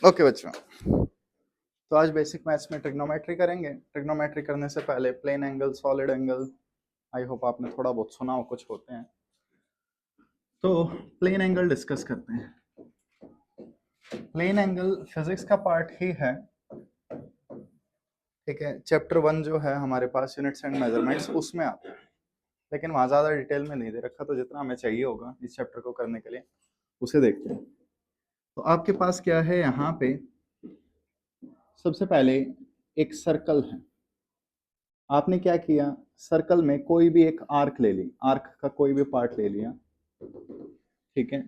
Okay बच्चों, तो आज बेसिक मैथ्स में ट्रिग्नोमेट्री करेंगे। ट्रिग्नोमेट्री करने से पहले plane angle, solid angle, I hope आपने थोड़ा बहुत सुना हो, कुछ होते हैं। तो प्लेन एंगल डिस्कस करते हैं। प्लेन एंगल फिजिक्स का पार्ट ही है, ठीक है। चैप्टर 1 जो है हमारे पास यूनिट्स एंड मेजरमेंट्स, उसमें आता है, लेकिन वहाँ ज़्यादा डिटेल में नहीं दे रखा, तो जितना हमें चाहिए होगा इस चैप्टर को करने के लिए उसे देखते हैं। तो आपके पास क्या है, यहाँ पे सबसे पहले एक सर्कल है। आपने क्या किया, सर्कल में कोई भी एक आर्क ले ली, आर्क का कोई भी पार्ट ले लिया, ठीक है,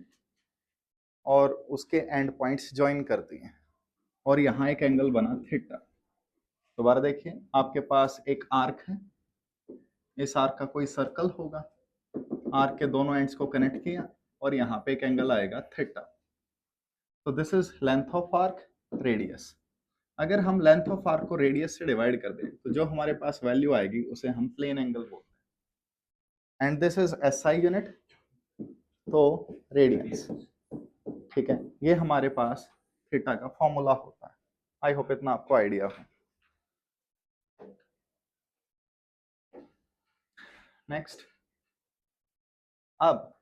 और उसके एंड पॉइंट्स ज्वाइन कर दिए, और यहाँ एक एंगल बना थीटा। दोबारा देखिए, आपके पास एक आर्क है, इस आर्क का कोई सर्कल होगा, आर्क के दोनों एंड्स को कनेक्ट किया, और यहाँ पे एक एंगल आएगा थीटा। तो this is length of arc, radius. अगर हम लेंथ ऑफ आर्क को रेडियस से डिवाइड कर दें तो जो हमारे पास वैल्यू आएगी उसे हम प्लेन एंगल बोलते हैं। And this is SI unit, तो रेडियंस, ठीक है। ये हमारे पास थीटा का फॉर्मूला होता है। आई होप इतना आपको आइडिया हो। नेक्स्ट, अब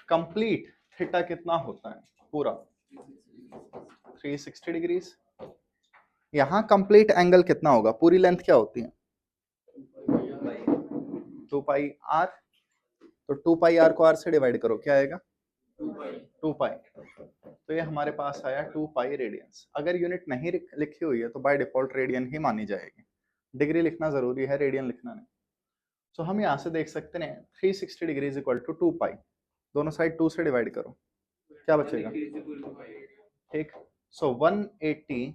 कंप्लीट थीटा कितना होता है, पूरा 360 डिग्रीज। यहाँ कंप्लीट एंगल कितना होगा, पूरी लेंथ क्या होती है, 2 पाई आर। तो 2 पाई आर को आर से डिवाइड करो, क्या आएगा, 2 पाई। तो ये हमारे पास आया 2 पाई रेडियंस। अगर यूनिट नहीं लिखी हुई है तो बाय डिफॉल्ट रेडियन ही मानी जाएगी। डिग्री लिखना जरूरी है, रेडियन लिखना नहीं। तो हम यहाँ से देख सकते हैं 360 डिग्री इज इक्वल टू 2 पाई। दोनों साइड 2 से डिवाइड करो, क्या बचेगा, ठीक। सो 180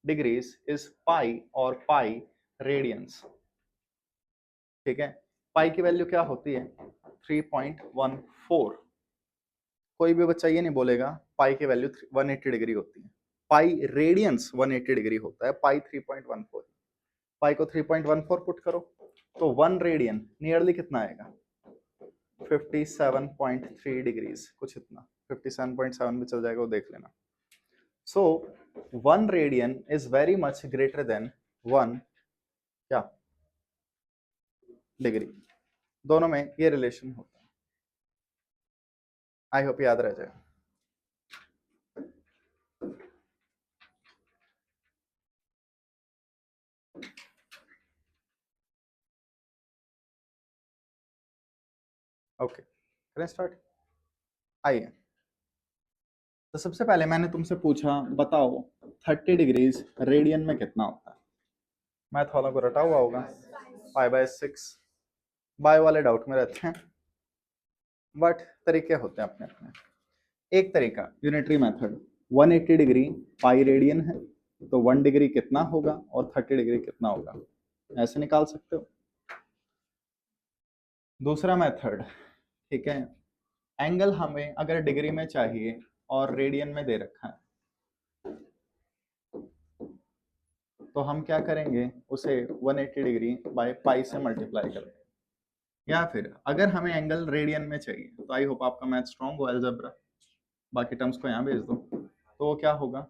डिग्रीज इज पाई, और पाई रेडियंस, ठीक है। पाई की वैल्यू क्या होती है, 3.14। कोई भी बच्चा ये नहीं बोलेगा पाई की वैल्यू 180 डिग्री होती है। पाई रेडियंस 180 डिग्री होता है, पाई 3.14। पाई को 3.14 पुट करो तो 1 रेडियन नियरली कितना आएगा, 57.3 डिग्रीज, कुछ इतना, 57.7 भी चल जाएगा, वो देख लेना। सो 1 radian is very much greater than 1 क्या, डिग्री। दोनों में ये रिलेशन होता है। आई होप याद रह जाए। ओके, करें स्टार्ट। आइए, तो सबसे पहले मैंने तुमसे पूछा बताओ 30 डिग्रीज रेडियन में कितना होता है। मैथ वालों को रटा हुआ होगा, पाई बाय 6। बाय वाले डाउट में रहते हैं, बट तरीके होते हैं अपने अपने। एक तरीका unitary method, 180 degree pi radian है, तो 1 डिग्री कितना होगा और 30 डिग्री कितना होगा, ऐसे निकाल सकते हो। दूसरा मेथड, ठीक है, एंगल हमें अगर डिग्री में चाहिए और रेडियन में दे रखा है, तो हम क्या करेंगे, उसे 180 डिग्री बाय पाई से मल्टीप्लाई करेंगे। या फिर अगर हमें एंगल रेडियन में चाहिए, तो आई होप आपका मैथ स्ट्रॉन्ग हो, अलजेब्रा, बाकी टर्म्स को यहाँ भेज दो, तो वो क्या होगा,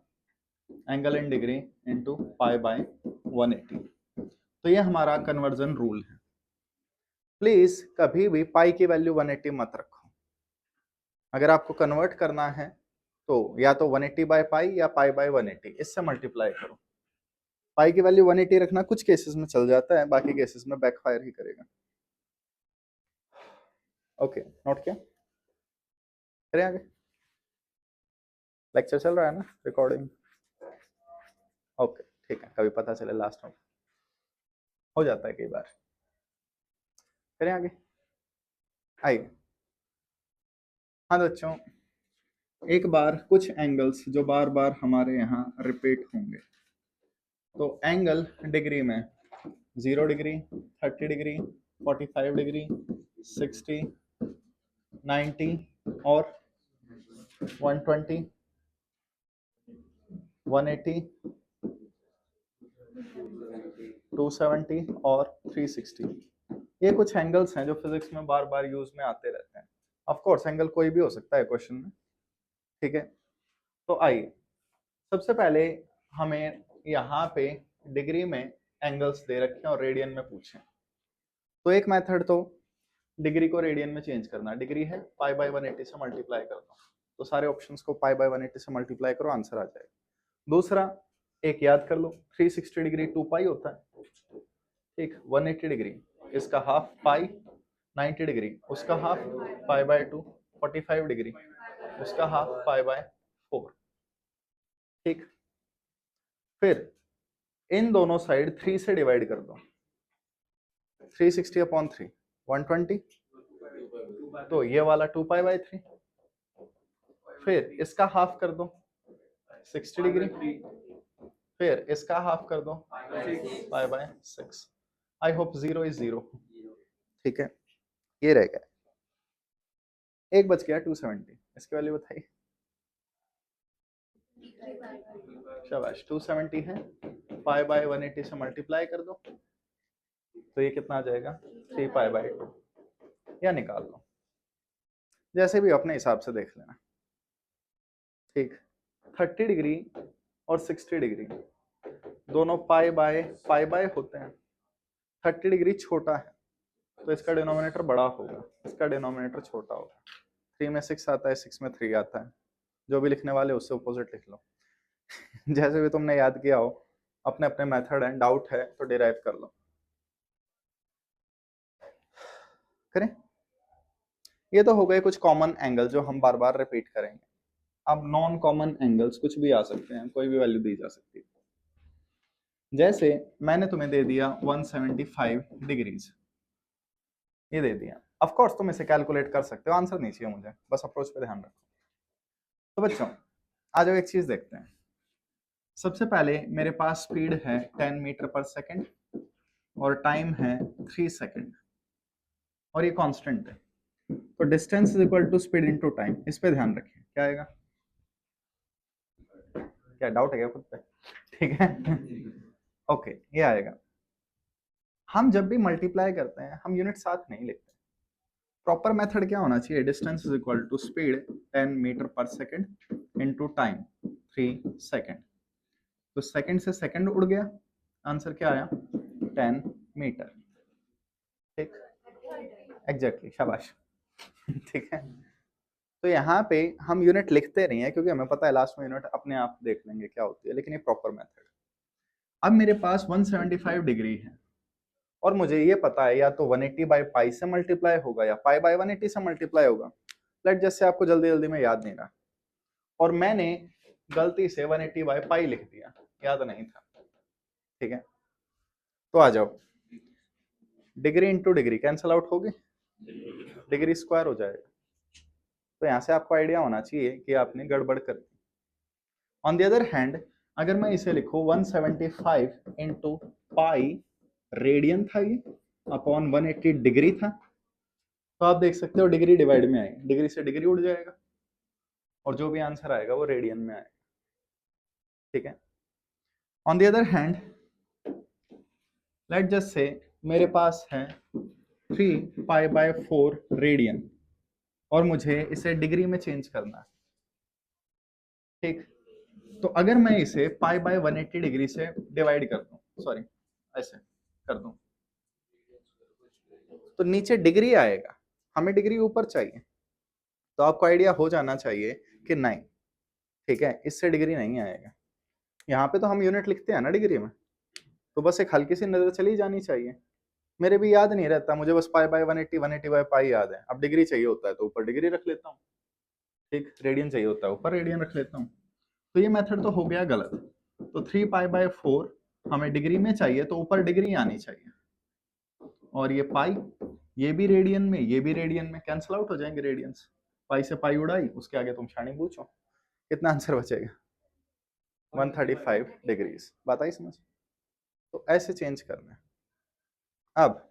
angle in degree into pi by 180। तो ये हमारा कन्वर्जन रूल है। प्लीज कभी भी पाई की वैल्यू 180 मत रखो। अगर आपको कन्वर्ट करना है तो या तो 180 बाय पाई या पाई बाय 180, इससे मल्टीप्लाई करो। पाई की वैल्यू 180 रखना कुछ केसेस में चल जाता है, बाकी केसेस में बैकफायर ही करेगा। ओके, नोट किया, करें आगे। लेक्चर चल रहा है ना, रिकॉर्डिंग, ओके ठीक है, कभी पता चले लास्ट में हो जाता है कई बार। करें आगे, आइए। हाँ बच्चों, एक बार कुछ एंगल्स जो बार बार हमारे यहाँ रिपीट होंगे, तो एंगल डिग्री में 0 डिग्री, 30 डिग्री, 45 डिग्री, 60, 90 और 120, 180, 270 और 360। ये कुछ एंगल्स हैं जो फिजिक्स में बार बार यूज में आते रहते हैं। ऑफ कोर्स एंगल कोई भी हो सकता है क्वेश्चन में, ठीक है। तो आइए, सबसे पहले हमें यहाँ पे डिग्री में एंगल्स दे रखे हैं और रेडियन में पूछे, तो एक मेथड तो डिग्री को रेडियन में चेंज करना। डिग्री है पाई बाय 180 से मल्टीप्लाई कर दो, तो सारे ऑप्शंस को पाई बाय 180 से मल्टीप्लाई करो, आंसर आ जाएगा। दूसरा एक याद कर लो, 360 डिग्री 2 पाई होता है, ठीक। 180 डिग्री इसका हाफ पाई, 90 डिग्री उसका हाफ पाई बाय 2, 45 डिग्री उसका हाफ पाई बाय 4, ठीक। फिर इन दोनों साइड 3 से डिवाइड कर दो, 360 अपॉन 3 120, तो ये वाला 2 पाई बाय 3। फिर इसका हाफ कर दो 60 डिग्री, फिर इसका हाफ कर दो pi by 6। I hope 0 is 0, ठीक है। ये रह गया, एक बच गया 270, इसकी वैल्यू बताइए। शाबाश, 270 है, पाई बाय 180 से मल्टीप्लाई कर दो, तो ये कितना आ जाएगा 3 पाई बाय 2, या निकाल लो, जैसे भी अपने हिसाब से देख लेना, ठीक। 30 डिग्री और 60 डिग्री दोनों पाई बाय होते हैं। 30 डिग्री छोटा है तो इसका डिनोमिनेटर बड़ा होगा, इसका डिनोमिनेटर छोटा होगा। 3 में 6 आता है, 6 में 3 आता है, जो भी लिखने वाले उससे अपोजिट लिख लो। जैसे भी तुमने याद किया हो, अपने अपने मेथड है, डाउट है तो डिराइव कर लो। करें, ये तो हो गए कुछ कॉमन एंगल जो हम बार बार रिपीट करेंगे। अब नॉन कॉमन एंगल्स कुछ भी आ सकते हैं, कोई भी वैल्यू दी जा सकती है। जैसे मैंने तुम्हें दे दिया 175 डिग्रीज, ये दे दिया। ऑफ कोर्स तुम इसे कैलकुलेट कर सकते हो, आंसर नहीं चाहिए मुझे, बस अप्रोच पे ध्यान रखो। तो बच्चों आ जाओ एक चीज देखते हैं। सबसे पहले मेरे पास स्पीड है 10 मीटर पर सेकंड और टाइम है 3 सेकंड, और ये कांस्टेंट है, तो distance is equal to speed into time. इस पे ध्यान रखिए, क्या आएगा? क्या डाउट है क्या खुद पे? ठीक है। ओके, ये आएगा। हम जब भी मल्टीप्लाई करते हैं हम यूनिट साथ नहीं लिखते। प्रॉपर मेथड क्या होना चाहिए? Distance is equal to speed 10 metre per second into time 3 second. तो सेकंड से सेकंड उड़ गया, आंसर क्या आया? 10 मीटर, ठीक। एग्जैक्टली, शाबाश। ठीक है, तो यहाँ पे हम यूनिट लिखते नहीं है क्योंकि हमें पता है लास्ट में यूनिट अपने आप देख लेंगे क्या होती है, लेकिन ये प्रॉपर मेथड। अब मेरे पास 175 डिग्री है और मुझे ये पता है या तो 180 बाई पाई से मल्टीप्लाई होगा या पाई बाय 180 से मल्टीप्लाई होगा। लेट जैसे आपको जल्दी जल्दी में याद नहीं रहा और मैंने गलती से 180 बाई पाई लिख दिया, याद नहीं था, ठीक है। तो आ जाओ, degree into degree cancel out होगी, डिग्री स्क्वायर हो जाएगा। तो यहां से आपको आइडिया होना चाहिए कि आपने गड़बड़ कर दी। ऑन द अदर हैंड अगर मैं इसे लिखूं 175 इंटू पाई, रेडियन था ये, अपॉन 180 डिग्री था, तो आप देख सकते हो डिग्री डिवाइड में आएगी, डिग्री से डिग्री उड़ जाएगा और जो भी आंसर आएगा वो रेडियन में आएगा, ठीक है। On the other hand let just say मेरे पास है 3 पाई बाय 4 रेडियन और मुझे इसे डिग्री में चेंज करना है, ठीक। तो अगर मैं इसे पाई बाय 180 डिग्री से डिवाइड कर दूं, सॉरी ऐसे कर दूं, तो नीचे डिग्री आएगा, हमें डिग्री ऊपर चाहिए। तो आपको आइडिया हो जाना चाहिए कि नहीं, ठीक है, इससे डिग्री नहीं आएगा। यहाँ पे तो हम यूनिट लिखते हैं ना डिग्री में, तो बस एक हल्की सी नजर चली जानी चाहिए। मेरे भी याद नहीं रहता, मुझे बस पाई बाय 180 180 बाय पाई याद है। अब डिग्री चाहिए होता है तो ऊपर डिग्री रख लेता हूँ, ठीक। रेडियन चाहिए होता है ऊपर रेडियन रख लेता हूँ। तो ये मेथड तो हो गया गलत। तो 3 पाई बाय 4 हमें डिग्री में चाहिए तो ऊपर डिग्री आनी चाहिए, और ये पाई, ये भी रेडियन में, ये भी रेडियन में, कैंसिल आउट हो जाएंगे रेडियंस। पाई से पाई उड़ाई, उसके आगे तुम शानी पूछो, कितना आंसर बचेगा? 135 डिग्रीज। बात आई समझ? तो ऐसे चेंज करना है। अब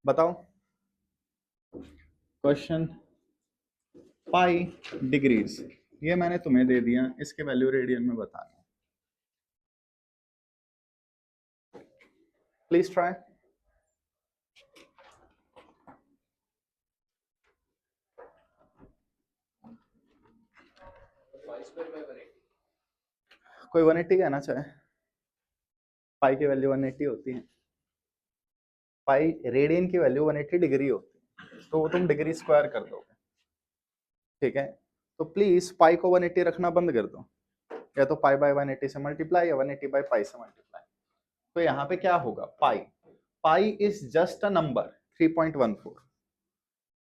बताओ क्वेश्चन, पाई डिग्रीज ये मैंने तुम्हें दे दिया, इसके वैल्यू रेडियन में बताना, प्लीज ट्राई। कोई 180 कहना चाहे? पाई की वैल्यू 180 होती है, पाई रेडियन की वैल्यू 180 डिग्री होती है, तो वो तुम डिग्री स्क्वायर कर दोगे, ठीक है? तो प्लीज पाई को 180 रखना बंद कर दो, या तो पाई बाय 180 से मल्टीप्लाई या 180 बाय पाई से मल्टीप्लाई। तो यहाँ पे क्या होगा, pi, pi is just a number 3.14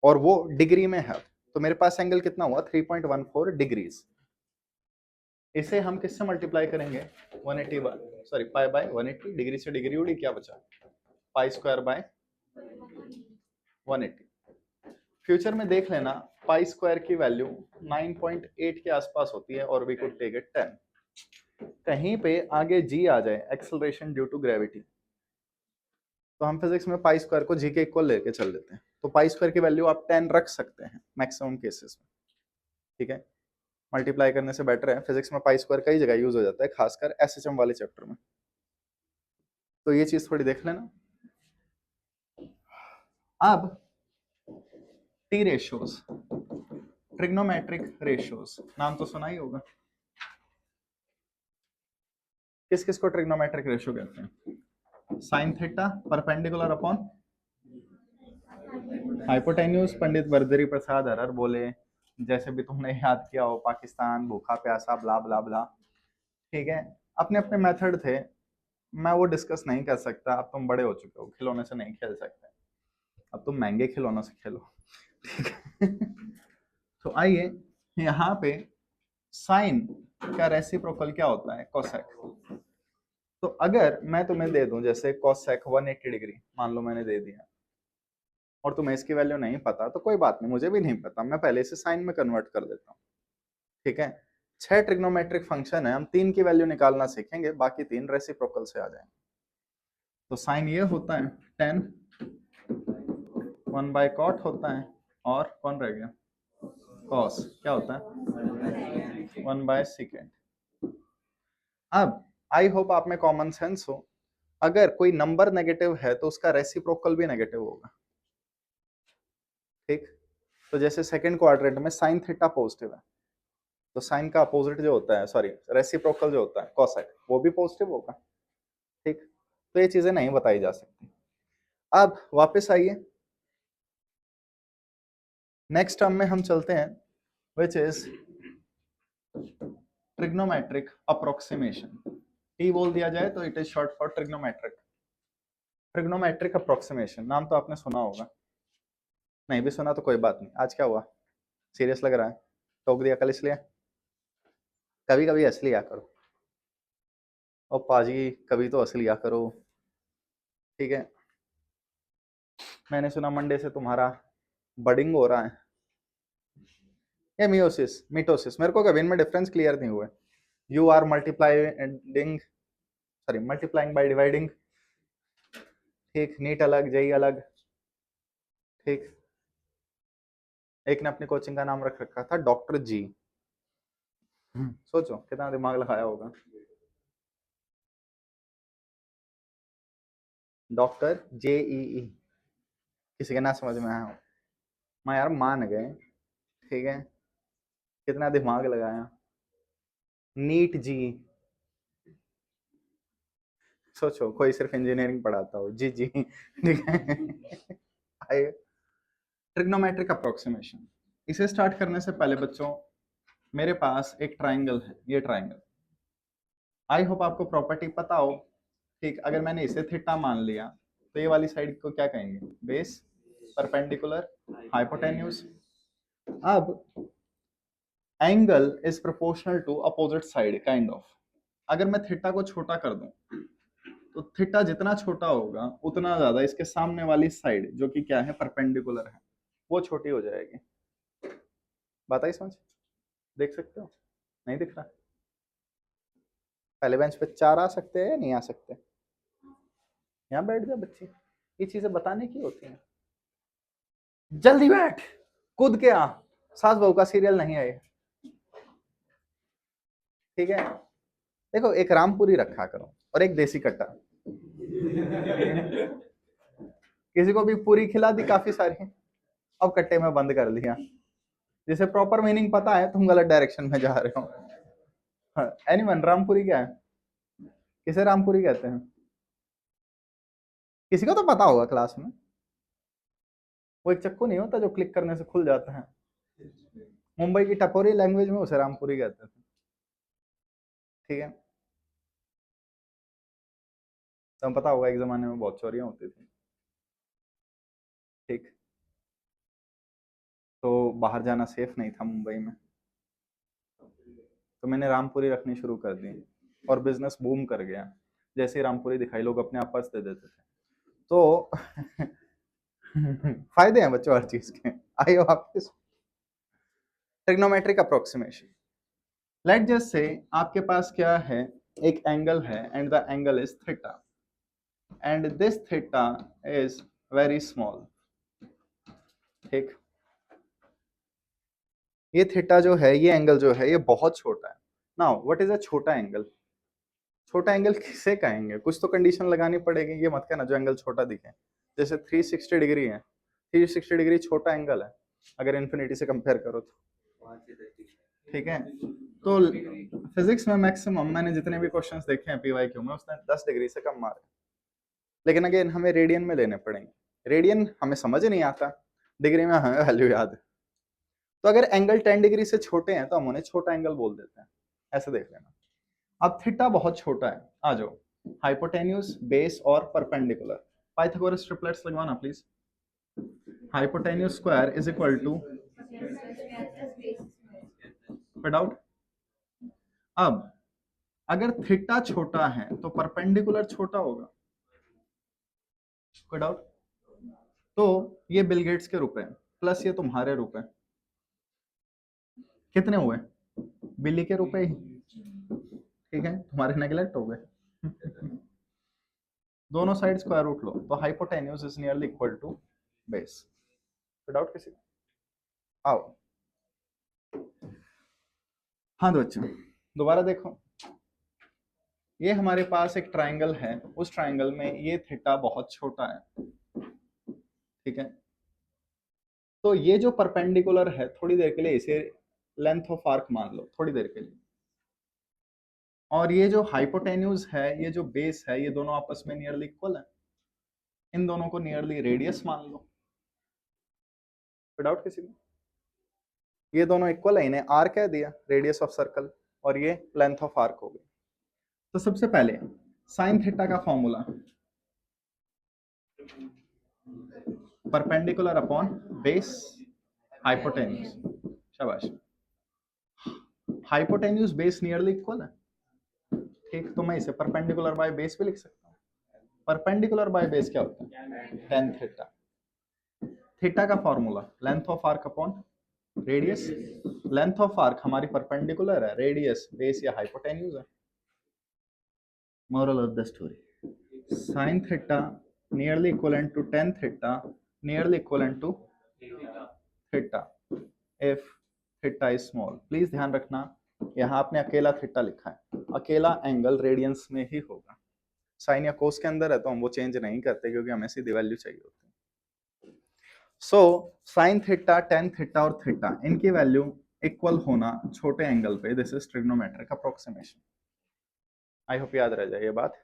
और वो डिग्री में है, तो मेरे पास एंगल कितना हुआ 3.14 डिग्रीज। इसे हम किससे मल्टीप्लाई करेंगे 180 by sorry pi by 180, degree से डिग्री उड़ी, क्या बचा पाई स्क्वायर बाय 180। फ्यूचर में देख लेना पाई स्क्वायर की वैल्यू 9.8 के आसपास होती है और वी कुड टेक इट 10। कहीं पे आगे जी आ जाए, एक्सेलरेशन ड्यू टू ग्रेविटी, तो हम फिजिक्स में पाई स्क्वायर को जी के इक्वल लेके चल देते हैं, तो पाई स्क्वायर की वैल्यू आप 10 रख सकते हैं मैक्सिमम केसेस में, ठीक है? मल्टीप्लाई करने से बेटर है, फिजिक्स में पाई स्क्वायर कई जगह यूज हो जाता है, खासकर एसएचएम वाले चैप्टर में, तो ये चीज थोड़ी देख लेना। अब टी रेशियोज, ट्रिग्नोमेट्रिक रेशियोज, नाम तो सुना ही होगा। किस किस को ट्रिग्नोमेट्रिक रेशियो कहते हैं? Sine theta perpendicular upon hypotenuse, पंडित वर्धरी प्रसाद हरर बोले, जैसे भी तुमने याद किया हो, पाकिस्तान भूखा प्यासा ब्ला ब्ला ब्ला, ठीक है? अपने अपने मेथड थे, मैं वो डिस्कस नहीं कर सकता, अब तुम बड़े हो चुके हो, खिलौने से नहीं खेल सकते, अब तुम महंगे खिलौनों से खेलो, ठीक है? तो आइए यहाँ पे साइन का रेसिप्रोकल क्या होता है, कोसेक। तो अगर मैं तुम्हें दे दूं जैसे कोसेक 180 डिग्री, मान लो मैंने दे दिया, और तुम्हें इसकी वैल्यू नहीं पता, तो कोई बात नहीं, मुझे भी नहीं पता, मैं पहले से साइन में कन्वर्ट कर देता हूँ, ठीक है? 6 ट्रिग्नोमेट्रिक फंक्शन है, हम 3 की वैल्यू निकालना सीखेंगे, बाकी 3 रेसिप्रोकल से आ जाएंगे। तो साइन ये होता है 10, 1 बाय कॉट होता है, और कौन रह गया कॉस, क्या होता है 1 बाय सेकेंड। अब आई होप आप में कॉमन सेंस हो, अगर कोई नंबर नेगेटिव है तो उसका रेसिप्रोकल भी नेगेटिव होगा, ठीक? तो जैसे सेकंड क्वाड्रेंट में साइन थीटा पॉजिटिव है, तो साइन का अपोजिट जो होता है, सॉरी रेसिप्रोकल जो होता है कोसेक, वो भी पॉजिटिव होगा, ठीक? तो ये चीजें नहीं बताई जा सकती। अब वापस आइए नेक्स्ट टर्म में हम चलते हैं, which is trigonometric approximation. T बोल दिया जाए तो it is short for trigonometric. Trigonometric approximation नाम तो आपने सुना होगा, नहीं भी सुना तो कोई बात नहीं। आज क्या हुआ, सीरियस लग रहा है, टोक दिया कल इसलिए? कभी कभी हंस लिया करो, और पाजी कभी तो हंस लिया करो, ठीक है? मैंने सुना मंडे से तुम्हारा बडिंग हो रहा है, या मियोसिस मिटोसिस, मेरे को कभी इनमें डिफरेंस क्लियर नहीं हुआ। You are multiplying sorry multiplying by dividing, ठीक? नीट अलग, जेई अलग, ठीक? एक ने अपनी कोचिंग का नाम रख रखा था डॉक्टर जी, सोचो कितना दिमाग लगाया होगा, डॉक्टर JEE, किसी के ना समझ में आया हो, मैं यार मान गए, ठीक है? कितना दिमाग लगाया। नीट जी, सोचो कोई सिर्फ इंजीनियरिंग पढ़ाता हो, जी जी, ठीक है? ट्रिग्नोमेट्रिक अप्रोक्सीमेशन, इसे स्टार्ट करने से पहले बच्चों मेरे पास एक ट्राइंगल है, ये ट्राइंगल, आई होप आपको प्रॉपर्टी पता हो, ठीक? अगर मैंने इसे थीटा मान लिया तो ये वाली साइड को क्या कहेंगे, बेस, परपेंडिकुलर, हाइपोटेन्यूज। अब angle is proportional to opposite side kind of, अगर मैं थीटा को छोटा कर दूं तो थीटा जितना छोटा होगा उतना ज्यादा इसके सामने वाली साइड जो कि क्या है, परपेंडिकुलर है, वो छोटी हो जाएगी। बात आई समझ? देख सकते हो, नहीं दिख रहा? पहले बेंच पे 4 आ सकते हैं या नहीं आ सकते? यहाँ बैठ जा बच्ची, ये चीजें बताने की होती हैं। जल्दी बैठ, कूद के आ, सास बहू का सीरियल नहीं है ये, ठीक है? देखो एक रामपुरी रखा करो और एक देसी कट्टा, किसी को भी पूरी खिला दी काफी सारी, अब कट्टे में बंद कर लिया। जिसे प्रॉपर मीनिंग पता है तुम गलत डायरेक्शन में जा रहे हो, हाँ, एनीवन, रामपुरी क्या है? किसे रामपुरी कहते हैं? किसी को तो पता होगा क्लास में। वो एक चक्कू नहीं होता जो क्लिक करने से खुल जाता है? मुंबई की टपोरी लैंग्वेज में उसे रामपुरी कहते थे। ठीक है, तो पता होगा एक जमाने में बहुत चोरियां होती थी। ठीक, तो बाहर जाना सेफ नहीं था मुंबई में, तो मैंने रामपुरी रखनी शुरू कर दी और बिजनेस बूम कर गया। जैसे ही रामपुरी दिखाई लोग अपने आप पर्स दे देते थे। तो फायदे हैं बच्चों हर चीज के। आइए वापस, trigonometric approximation. Let just say आपके पास क्या है, एक एंगल है and the angle is theta and this theta is very small. ठीक, ये थीटा जो है, ये एंगल जो है, ये बहुत छोटा है। नाउ व्हाट इज अ छोटा एंगल? छोटा एंगल किसे कहेंगे? कुछ तो कंडीशन लगानी पड़ेगी, ये मत कहना जो एंगल छोटा दिखे। जैसे 360 डिग्री है, 360 डिग्री छोटा एंगल है अगर इन्फिनिटी से कंपेयर करो तो। ठीक है, तो फिजिक्स में मैक्सिमम मैंने जितने भी क्वेश्चंस देखे हैं पीवाई क्यू में, उसने 10 डिग्री से कम मारे। लेकिन अगेन हमें रेडियन में लेने पड़ेंगे, रेडियन हमें समझ नहीं आता, डिग्री में हमें वैल्यू याद है। तो अगर एंगल 10 डिग्री से छोटे हैं तो हम उन्हें छोटा एंगल बोल देते हैं, ऐसे देख लेना। अब थीटा बहुत छोटा है, आ जाओ, हाइपोटेन्यूज, बेस और परपेंडिकुलर। पाइथागोरस ट्रिपलेट्स लगवाना please. Hypotenuse square is equal to, कोई डाउट? अब अगर थीटा छोटा है तो परपेंडिकुलर छोटा होगा, कोई डाउट? तो ये बिल गेट्स के रुपए प्लस ये तुम्हारे रुपए, कितने हुए? बिली के रुपए ही। ठीक है, तुम्हारे नेगलेक्ट हो गए। दोनों साइड स्क्वायर रूट लो तो hypotenuse is nearly equal to base. कोई डाउट किसी को? आओ, हाँ तो बच्चों दोबारा देखो, ये हमारे पास एक ट्रायंगल है, उस ट्रायंगल में ये थीटा बहुत छोटा है। ठीक है, तो ये जो परपेंडिकुलर है, थोड़ी देर के लिए इसे लेंथ ऑफ आर्क मान लो, थोड़ी देर के लिए। और ये जो हाइपोटेन्यूज है, ये जो बेस है, ये दोनों आपस में नियरली इक्वल है, इन दोनों को नियरली रेडियस मान लो। विदाउट किसी को, ये दोनों इक्वल है, इन्हें आर कह दिया, रेडियस ऑफ सर्कल, और ये लेंथ ऑफ आर्क हो गई। तो सबसे पहले साइन थीटा का formula, perpendicular upon base hypotenuse. शाबाश, हाइपोटेन्यूज बेस नियरली इक्वल है। ठीक, तो मैं इसे परपेंडिकुलर बाय बेस भी लिख सकता हूँ। परपेंडिकुलर बाय बेस क्या होता है? Tan theta. थीटा का formula length of arc upon radius. Length of arc हमारी परपेंडिकुलर है, रेडियस बेस या हाइपोटेन्यूज है। Moral of the story, sine theta nearly equivalent to tan theta nearly equivalent to theta if theta is small. Please ध्यान रखना, यहाँ आपने अकेला theta लिखा है, अकेला एंगल रेडियंस में ही होगा। साइन या कोस के अंदर है तो हम वो चेंज नहीं करते क्योंकि हमें सीधी वैल्यू चाहिए होती है। So sine theta, tan theta और थीटा, इनकी वैल्यू इक्वल होना छोटे एंगल पे, this is trigonometric approximation. I hope याद रह जाए ये बात।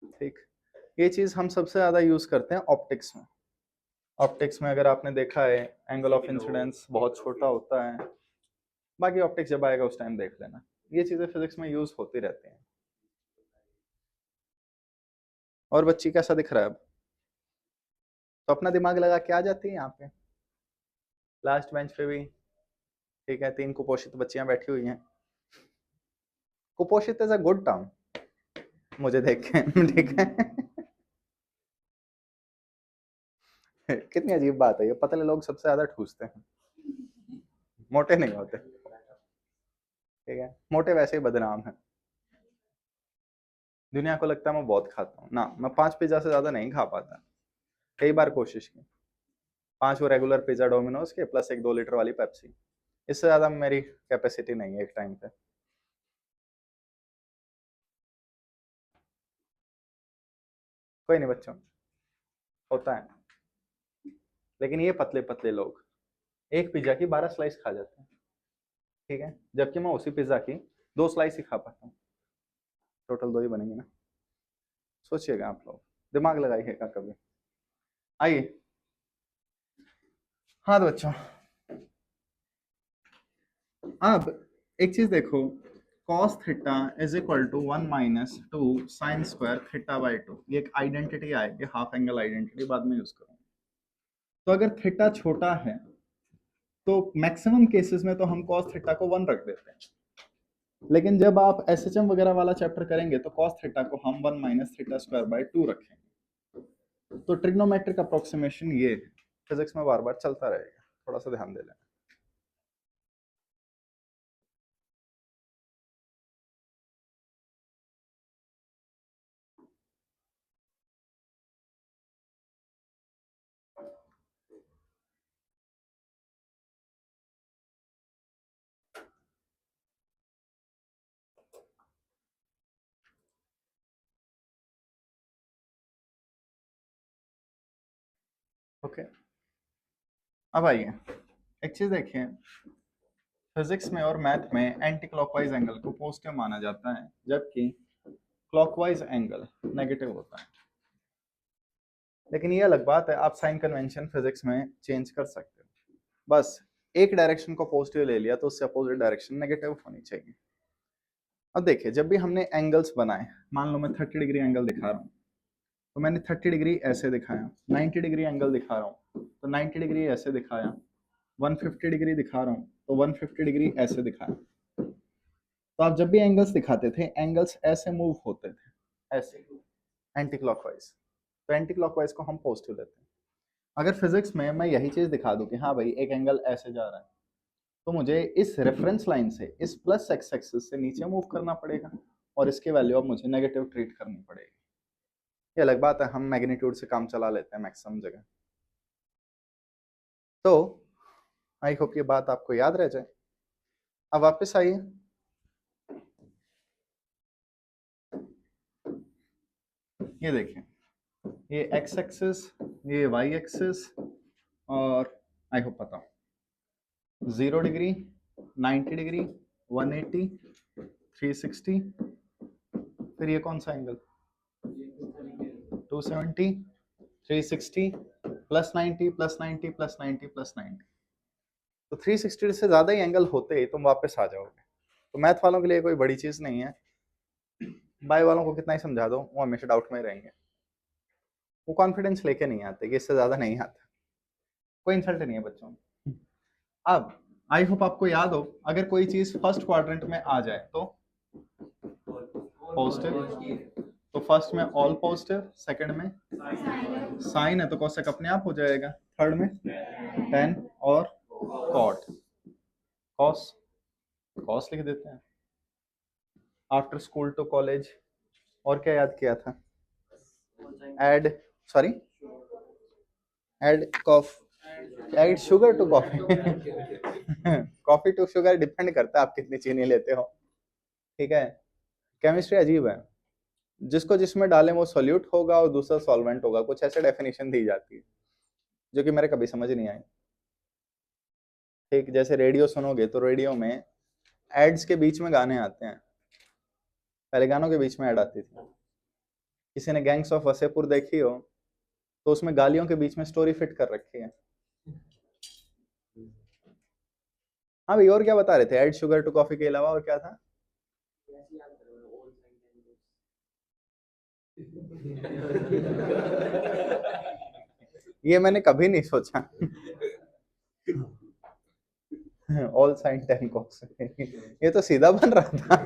ठीक, ये चीज हम सबसे ज्यादा यूज करते हैं ऑप्टिक्स में। ऑप्टिक्स में अगर आपने देखा है, एंगल ऑफ इंसिडेंस बहुत छोटा होता है। बाकी ऑप्टिक्स जब आएगा उस टाइम देख लेना, ये चीजें फिजिक्स में यूज होती रहती हैं। और बच्ची कैसा दिख रहा है अब? तो अपना दिमाग लगा के आ जाती है यहाँ पे, लास्ट बेंच पे भी। ठीक है, 3 कुपोषित बच्चियां बैठी हुई हैं। कुपोषित इज अ गुड टर्म मुझे देख के। ठीक है, कितनी अजीब बात है, ये पतले लोग सबसे ज्यादा ठूसते हैं, मोटे नहीं होते। ठीक है, मोटे वैसे ही बदनाम है। दुनिया को लगता है मैं बहुत खाता हूँ ना, मैं 5 पिज्जा से ज्यादा नहीं खा पाता। कई बार कोशिश की, 5 वो रेगुलर पिज्जा डोमिनोज के प्लस एक 2 लीटर वाली पेप्सी, इससे ज्यादा मेरी कैपेसिटी नहीं है एक टाइम पे। कोई नहीं बच्चों, होता है। लेकिन ये पतले पतले लोग एक पिज्जा की 12 स्लाइस खा जाते हैं। ठीक है, जबकि मैं उसी पिज्जा की 2 स्लाइस ही खा पाता हूँ, टोटल 2 ही बनेंगे ना। सोचिएगा आप लोग, दिमाग लगाइएगा कभी। आइए, हाँ तो बच्चों, अब एक चीज देखो, cos theta is equal to 1 minus 2 sine square theta by 2, ये एक आइडेंटिटी आएगी, हाफ एंगल आइडेंटिटी, बाद में यूज करूंगा। तो अगर थीटा छोटा है तो मैक्सिमम केसेस में तो हम cos थीटा को 1 रख देते हैं, लेकिन जब आप एसएचएम वगैरह वाला चैप्टर करेंगे तो cos थीटा को हम 1 माइनस थीटा स्क्वायर बाई 2 रखेंगे। तो ट्रिग्नोमेट्रिक अप्रोक्सीमेशन ये फिजिक्स में बार बार चलता रहेगा, थोड़ा सा ध्यान दे लेना। ओके, अब आइए एक चीज देखिए, फिजिक्स में और मैथ में एंटी क्लॉकवाइज एंगल को पॉजिटिव माना जाता है, जबकि क्लॉकवाइज एंगल नेगेटिव होता है। लेकिन ये अलग बात है, आप साइन कन्वेंशन फिजिक्स में चेंज कर सकते हो, बस एक डायरेक्शन को पॉजिटिव ले लिया तो उससे अपोजिट डायरेक्शन नेगेटिव होनी चाहिए। अब देखिए, जब भी हमने एंगल्स बनाए, मान लो मैं 30 डिग्री एंगल दिखा रहा हूँ, तो मैंने 30 डिग्री ऐसे दिखाया, 90 डिग्री एंगल दिखा रहा हूँ तो 90 डिग्री ऐसे दिखाया, 150 डिग्री दिखा रहा हूँ तो 150 डिग्री ऐसे दिखाया। तो आप जब भी एंगल्स दिखाते थे, एंगल्स ऐसे मूव होते थे, ऐसे एंटी क्लॉकवाइज, तो एंटी क्लॉकवाइज को हम पॉजिटिव लेते हैं। अगर फिजिक्स में मैं यही चीज दिखा दूं कि हाँ भाई एक एंगल ऐसे जा रहा है, तो मुझे इस रेफरेंस लाइन से, इस प्लस एक्स एक्सिस से नीचे मूव करना पड़ेगा और इसकी वैल्यू अब मुझे नेगेटिव ट्रीट करनी पड़ेगी। ये अलग बात है, हम मैग्नीट्यूड से काम चला लेते हैं मैक्सिमम जगह। तो आई होप ये बात आपको याद रह जाए। अब वापस आइए, ये देखिए, ये एक्स एक्सिस, ये वाई एक्सिस, और आई होप पता 0 डिग्री, 90 डिग्री, 180, 360, फिर ये कौन सा angle 270, 360, plus 90, plus 90, plus 90, plus 90। तो 360 से ज्यादा ही एंगल होते ही तुम वापस आ जाओगे। तो मैथ वालों के लिए कोई बड़ी चीज नहीं है, बाय वालों को कितना ही समझा दो वो हमेशा डाउट में रहेंगे, वो कॉन्फिडेंस लेके नहीं आते कि इससे ज्यादा नहीं आता। कोई इंसल्ट नहीं है बच्चों। अब आई होप आपको याद हो, अगर कोई चीज फर्स्ट क्वाड्रेंट में आ जाए तो पॉजिटिव, तो फर्स्ट में ऑल पॉजिटिव, सेकंड में साइन है तो कोसेक अपने आप हो जाएगा, थर्ड में टेन और कॉट, कॉस, कॉस लिख देते हैं। आफ्टर स्कूल टू कॉलेज, और क्या याद किया था, add, sorry, add cough, add sugar to coffee. Coffee to sugar depend करता है आप कितनी चीनी लेते हो, ठीक है। केमिस्ट्री अजीब है, जिसको जिसमें डालें वो सोल्यूट होगा और दूसरा सॉल्वेंट होगा, कुछ ऐसे डेफिनेशन दी जाती है जो कि मेरे कभी समझ नहीं आई। ठीक, जैसे रेडियो सुनोगे तो रेडियो में एड्स के बीच में गाने आते हैं, पहले गानों के बीच में ऐड आती थी। किसी ने गैंग्स ऑफ वसेपुर देखी हो तो उसमें गालियों के बीच में स्टोरी फिट कर रखी है। हाँ भाई, और क्या बता रहे थे, एड शुगर टू कॉफी के अलावा और क्या था? ये मैंने कभी नहीं सोचा। ऑल साइन टेन कॉस, ये तो सीधा बन रहा था।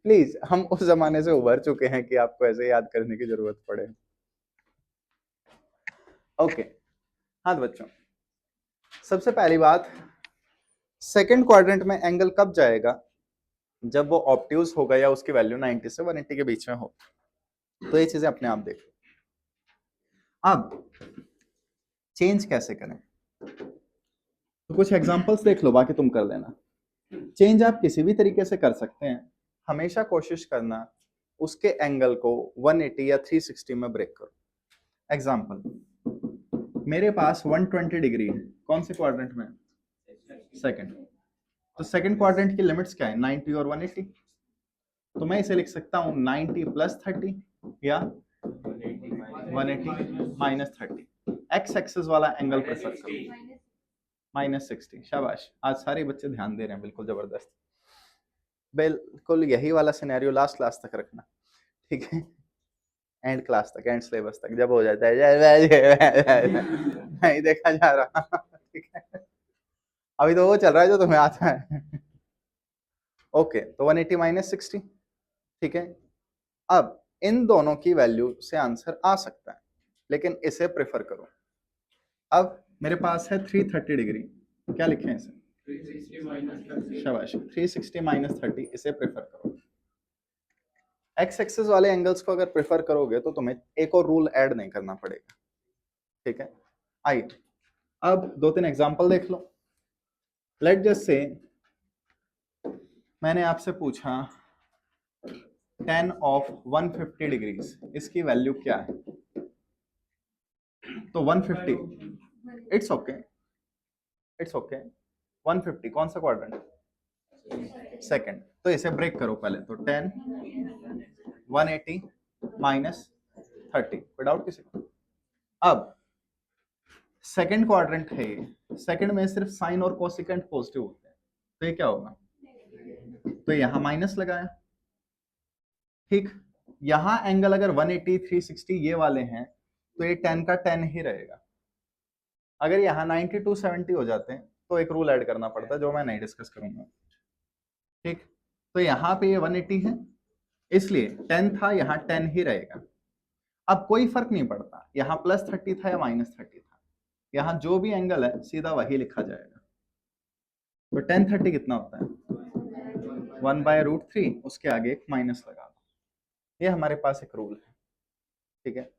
प्लीज, हम उस जमाने से उभर चुके हैं कि आपको ऐसे याद करने की जरूरत पड़े। ओके, हाँ तो बच्चों, सबसे पहली बात, सेकंड क्वाड्रेंट में एंगल कब जाएगा, जब वो ऑब्ट्यूज होगा या उसकी वैल्यू 90 से 180 के बीच में हो। तो ये चीजें अपने आप देखो। अब चेंज कैसे करें, तो कुछ एग्जांपल्स देख लो, बाकी तुम कर लेना। चेंज आप किसी भी तरीके से कर सकते हैं, हमेशा कोशिश करना उसके एंगल को 180 या 360 में ब्रेक करो। एग्जांपल, मेरे पास 120 डिग्री है, कौन से क्वाड्रेंट में? सेकंड। तो सेकंड क्वाड्रेंट की लिमिट्स क्या है? 90 और 180। तो मैं इसे लिख सकता हूँ 90 प्लस 30 या 180 माइनस 30। एक्स एक्सिस वाला एंगल प्रेफर करो, -60। शाबाश, आज सारे बच्चे ध्यान दे रहे हैं, बिल्कुल जबरदस्त। बिल्कुल यही वाला सिनेरियो लास्ट क्लास तक रखना, ठीक है? एंड क्लास तक, एंड सिलेबस तक, जब हो जाता है नहीं देखा जा रहा, ठीक है? अभी तो वो चल रहा है जो तुम्हें आता है। ओके, तो 180 माइनस 60, ठीक है? अब इन दोनों की वैल्यू से आंसर आ सकता है, लेकिन इसे प्रेफर करो। अब मेरे पास है 330 डिग्री, क्या लिखें इसे? शाबाश, 360 माइनस 30, इसे प्रेफर करो। एक्स एक्सिस वाले एंगल्स को अगर प्रेफर करोगे तो तुम्हें एक और रूल ऐड नहीं करना पड़ेगा, ठीक है? आइए अब 2-3 एग्जांपल देख लो। लेट जस्ट से मैंने आपसे पूछा tan ऑफ 150 डिग्रीज, इसकी वैल्यू क्या है? तो 150, इट्स ओके, इट्स ओके। 150 कौन सा क्वाड्रेंट? सेकंड। तो इसे ब्रेक करो पहले, तो 10 180 माइनस 30, कोई डाउट किसी को? अब सेकंड क्वाड्रेंट है ये, सेकंड में सिर्फ साइन और कोसिकेंट पॉजिटिव होते हैं, तो ये क्या होगा? तो यहां माइनस लगाया, ठीक? यहां एंगल अगर 180 360 ये वाले हैं तो ये 10 का 10 ही रहेगा। अगर यहाँ 90 270 हो जाते हैं तो एक रूल ऐड करना पड़ता है जो मैं नहीं डिस्कस करूंगा, ठीक? तो यहाँ पे ये 180 है, इसलिए 10 था, यहाँ 10 ही रहेगा। अब कोई फर्क नहीं पड़ता यहाँ प्लस 30 था या माइनस 30 था, यहाँ जो भी एंगल है सीधा वही लिखा जाएगा। तो 1030 कितना होता है? 1/√3, उसके आगे एक माइनस लगा दो। ये हमारे पास एक रूल है, ठीक है?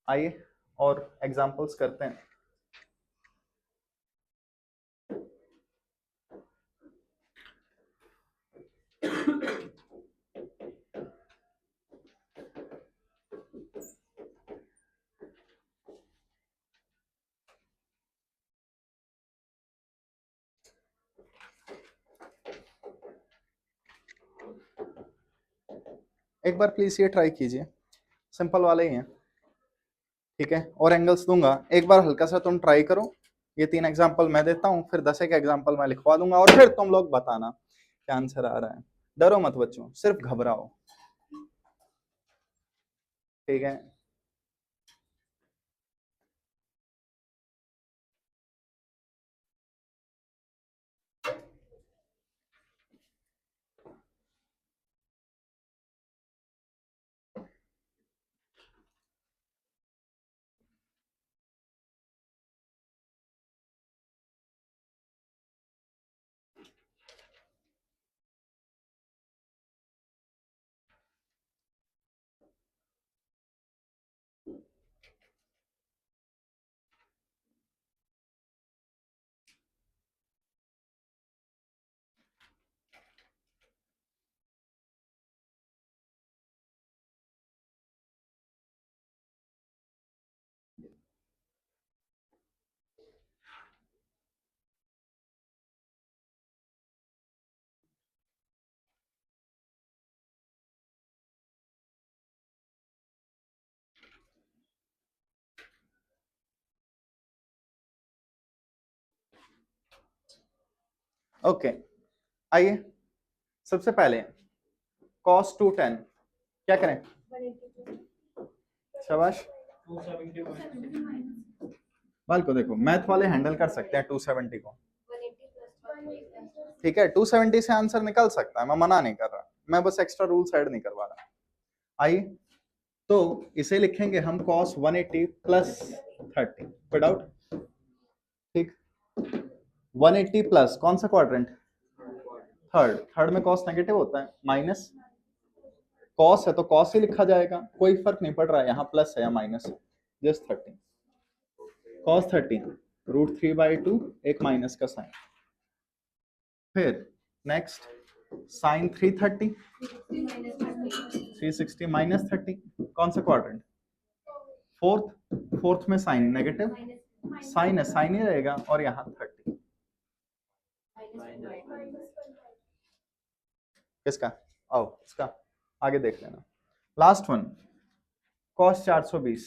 आइए और एग्जांपल्स करते हैं। एक बार प्लीज ये ट्राई कीजिए, सिंपल वाले ही हैं, ठीक है? और एंगल्स दूंगा, एक बार हल्का सा तुम ट्राई करो। ये 3 एग्जांपल मैं देता हूँ, फिर 10 एक एग्जांपल मैं लिखवा दूंगा और फिर तुम लोग बताना क्या आंसर आ रहा है। डरो मत बच्चों, सिर्फ घबराओ, ठीक है? ओके, आइए सबसे पहले cos 2tan क्या करें? शाबाश, बाल को देखो, मैथ वाले हैंडल कर सकते हैं 270 को, ठीक है? 270 से आंसर निकल सकता है, मैं मना नहीं कर रहा, मैं बस एक्स्ट्रा रूल्स ऐड नहीं करवा रहा। आइए तो इसे लिखेंगे हम cos 180 प्लस 30, कोई डाउट? ठीक, 180 प्लस कौन सा क्वाड्रेंट? थर्ड। थर्ड में cos नेगेटिव होता है, माइनस cos है तो cos ही लिखा जाएगा, कोई फर्क नहीं पड़ रहा है यहाँ प्लस है या माइनस है, जस्ट 30 cos 30 √3/2, एक माइनस का साइन। फिर नेक्स्ट साइन 330 360 माइनस 30, कौन सा क्वाड्रेंट? फोर्थ। फोर्थ में साइन नेगेटिव साइन है, साइन ही रहेगा, और यहाँ 30 किसका, आओ इसका आगे देख लेना। लास्ट वन cos 420,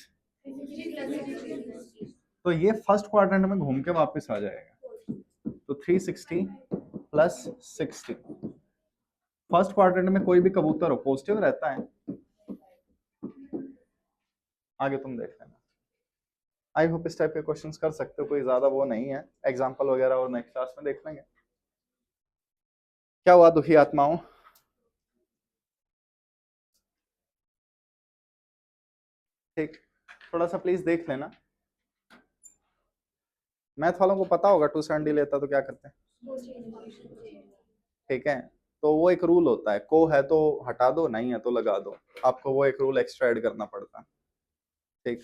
तो ये फर्स्ट क्वाड्रेंट में घूम के वापस आ जाएगा, तो 360 प्लस 60। फर्स्ट क्वाड्रेंट में कोई भी कबूतर हो पॉजिटिव रहता है। आगे तुम देख लेना। आई होप इस टाइप के क्वेश्चंस कर सकते हो, कोई ज्यादा वो नहीं है, एग्जांपल वगैरह और नेक्स्ट क्लास में देख लेंगे। क्या हुआ दुखी आत्माओं? ठीक, थोड़ा सा प्लीज देख लेना। मैथ वालों को पता होगा 270 लेता तो क्या करते हैं, ठीक है। तो वो एक रूल होता है, को है तो हटा दो, नहीं है तो लगा दो, आपको वो एक रूल एक्स्ट्रा ऐड करना पड़ता है, ठीक।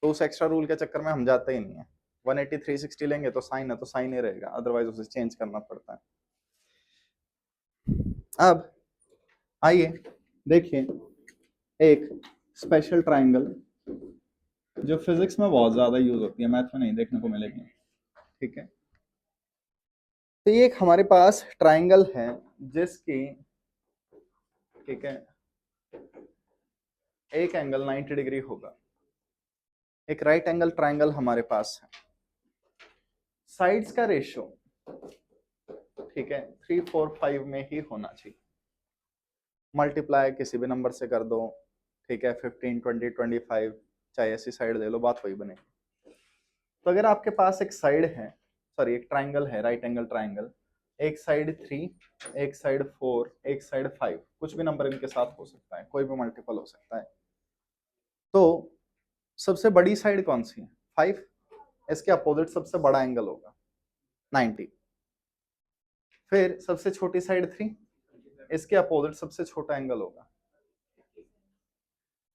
तो उस एक्स्ट्रा रूल के चक्कर में हम जाते ही नहीं है। 180 360 लेंगे तो साइन है तो साइन ही रहेगा, अदरवाइज उसे चेंज करना पड़ता है। अब आइए देखिए एक स्पेशल ट्राइंगल जो फिजिक्स में बहुत ज्यादा यूज होती है, मैथ में नहीं देखने को मिलेगी, ठीक है। तो ये एक हमारे पास ट्राइंगल है जिसकी, ठीक है, एक एंगल 90 डिग्री होगा। एक राइट एंगल ट्राइंगल हमारे पास है, साइड्स का रेशियो, ठीक है, 3 4 5 में ही होना चाहिए। मल्टीप्लाई किसी भी नंबर से कर दो, ठीक है, 15 20 25, चाहे ऐसी साइड ले लो, बात वही बनेगी। तो अगर आपके पास एक साइड है, सॉरी एक ट्राइंगल है, राइट एंगल ट्राइंगल, एक साइड 3, एक साइड 4, एक साइड 5, कुछ भी नंबर इनके साथ हो सकता है, कोई भी मल्टीपल हो सकता है। तो सबसे बड़ी साइड कौन सी है? 5, इसके अपोजिट सबसे बड़ा एंगल होगा 90। फिर सबसे छोटी साइड 3, इसके अपोजिट सबसे छोटा एंगल होगा,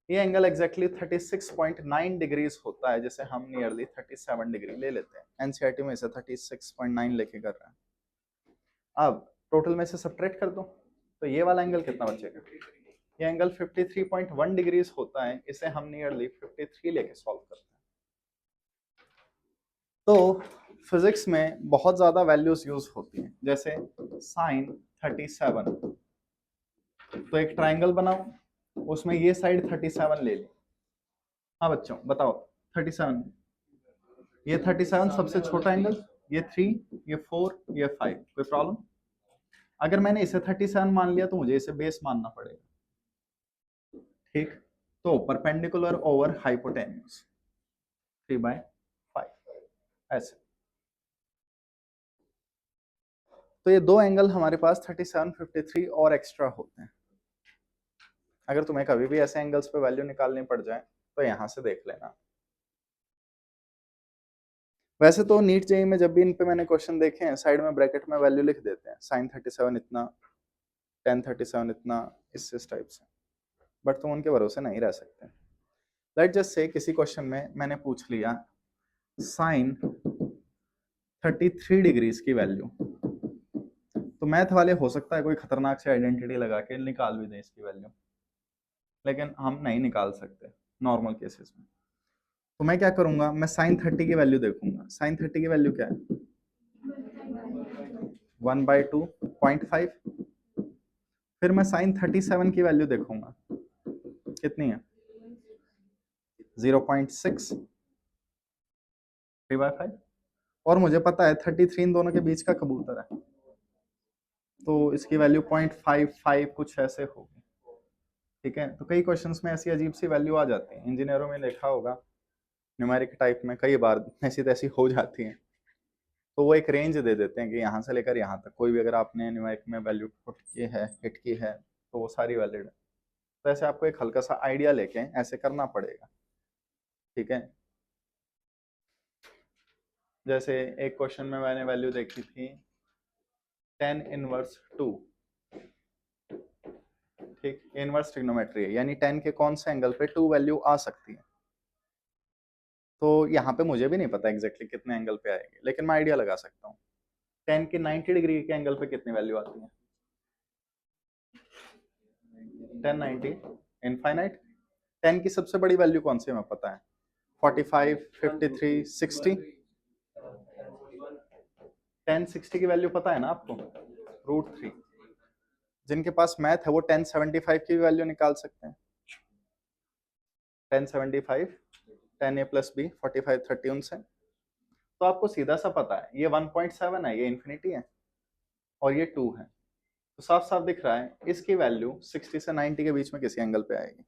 ये एंगल एग्जैक्टली 36.9 डिग्रीज होता है, जिसे हम नियरली 37 डिग्री ले लेते हैं। एनसीईआरटी में इसे 36.9 लेके कर रहे हैं। अब टोटल में से सब्ट्रैक्ट कर दो, तो ये वाला एंगल कितना बचेगा? ये एंगल 53.1 डिग्रीज होता है, इसे हम नियरली 53 लेके सॉल्व करते हैं। तो फिजिक्स में बहुत ज्यादा वैल्यूज यूज होती हैं, जैसे साइन 37, तो एक ट्राइंगल बनाओ, उसमें ये साइड 37 ले ली। हाँ बच्चों बताओ, 37, ये 37 सबसे छोटा एंगल, ये 3, ये 4, ये 5, कोई प्रॉब्लम? अगर मैंने इसे 37 मान लिया तो मुझे इसे बेस मानना पड़ेगा, ठीक। तो परपेंडिकुलर ओवर हाइपोटेन्यूज 3/5 ऐसे। तो ये दो एंगल हमारे पास 37 53 और एक्स्ट्रा होते हैं। अगर तुम्हें कभी भी ऐसे एंगल्स पे वैल्यू निकालनी पड़ जाए तो यहां से देख लेना। वैसे तो नीट जेईई में जब भी इन पे मैंने क्वेश्चन देखे हैं, साइड में ब्रैकेट में वैल्यू लिख देते हैं, sin 37 इतना, tan 37 इतना, इस टाइप से, बट तुम उनके भरोसे नहीं रह सकते। लेट जस्ट से किसी क्वेश्चन में मैंने पूछ लिया sin 33 डिग्रीज की वैल्यू, तो मैथ वाले हो सकता है कोई खतरनाक से आइडेंटिटी लगा के निकाल भी दें इसकी वैल्यू, लेकिन हम नहीं निकाल सकते नॉर्मल केसेस में। तो मैं क्या करूंगा, मैं sin 30 की वैल्यू देखूंगा। sin 30 की वैल्यू क्या है? 1/2.5। फिर मैं sin 37 की वैल्यू देखूंगा, कितनी है? 0.6, 3/5। और मुझे पता है 33 इन दोनों के बीच का कबूतर है, तो इसकी वैल्यू 0.55 कुछ ऐसे होगी, ठीक है। तो कई क्वेश्चंस में ऐसी अजीब सी वैल्यू आ जाती है, इंजीनियरों में देखा होगा न्यूमेरिक टाइप में कई बार ऐसी तैसी हो जाती है। तो वो एक रेंज दे देते हैं कि यहाँ से लेकर यहाँ तक कोई भी अगर आपने न्यूमेरिक में वैल्यू पुट की है, हिट की है, तो वो सारी वैलिड है। तो ऐसे आपको एक हल्का सा आइडिया लेके ऐसे करना पड़ेगा, ठीक है। जैसे एक क्वेश्चन में मैंने वैल्यू देखी थी tan इनवर्स 2, ठीक, इनवर्स ट्रिग्नोमेट्री है, यानी tan के कौन से एंगल पे 2 वैल्यू आ सकती है। तो यहाँ पे मुझे भी नहीं पता एग्जैक्टली कितने एंगल पे आएगी, लेकिन मैं आइडिया लगा सकता हूँ। tan के 90 डिग्री के एंगल पे कितनी वैल्यू आती है? tan 90 infinite. tan की सबसे बड़ी वैल्यू कौन सी है हमें पता है, 45, 53, 60, 10, 60 की वैल्यू पता है ना आपको, √3। जिनके पास मैथ है वो 1075 की वैल्यू निकाल सकते हैं। 1075, 10a + b, 45, 30 उनसे। तो आपको सीधा सा पता है ये 1.7 है, ये इन्फिनिटी है, और ये 2 है। तो साफ साफ दिख रहा है इसकी वैल्यू 60 से 90 के बीच में किसी एंगल पे आएगी।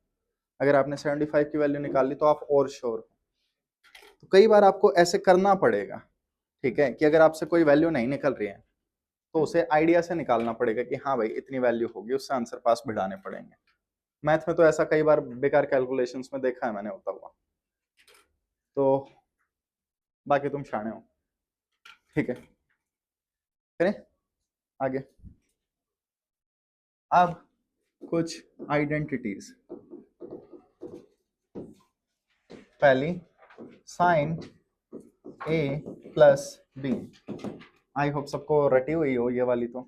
अगर आपने 75 की वैल्यू निकाल ली तो आप और श्योर हो। तो कई बार आपको ऐसे करना पड़ेगा, ठीक है, कि अगर आपसे कोई वैल्यू नहीं निकल रही है तो उसे आइडिया से निकालना पड़ेगा कि हाँ भाई इतनी वैल्यू होगी, उससे आंसर पास भिड़ाने पड़ेंगे। मैथ में तो ऐसा कई बार बेकार कैलकुलेशंस में देखा है मैंने होता हुआ। तो बाकी तुम शाणे हो, ठीक है, करें आगे। अब कुछ आइडेंटिटीज। पहली sine a + b। I hope सबको रटी हुई हो ये वाली, तो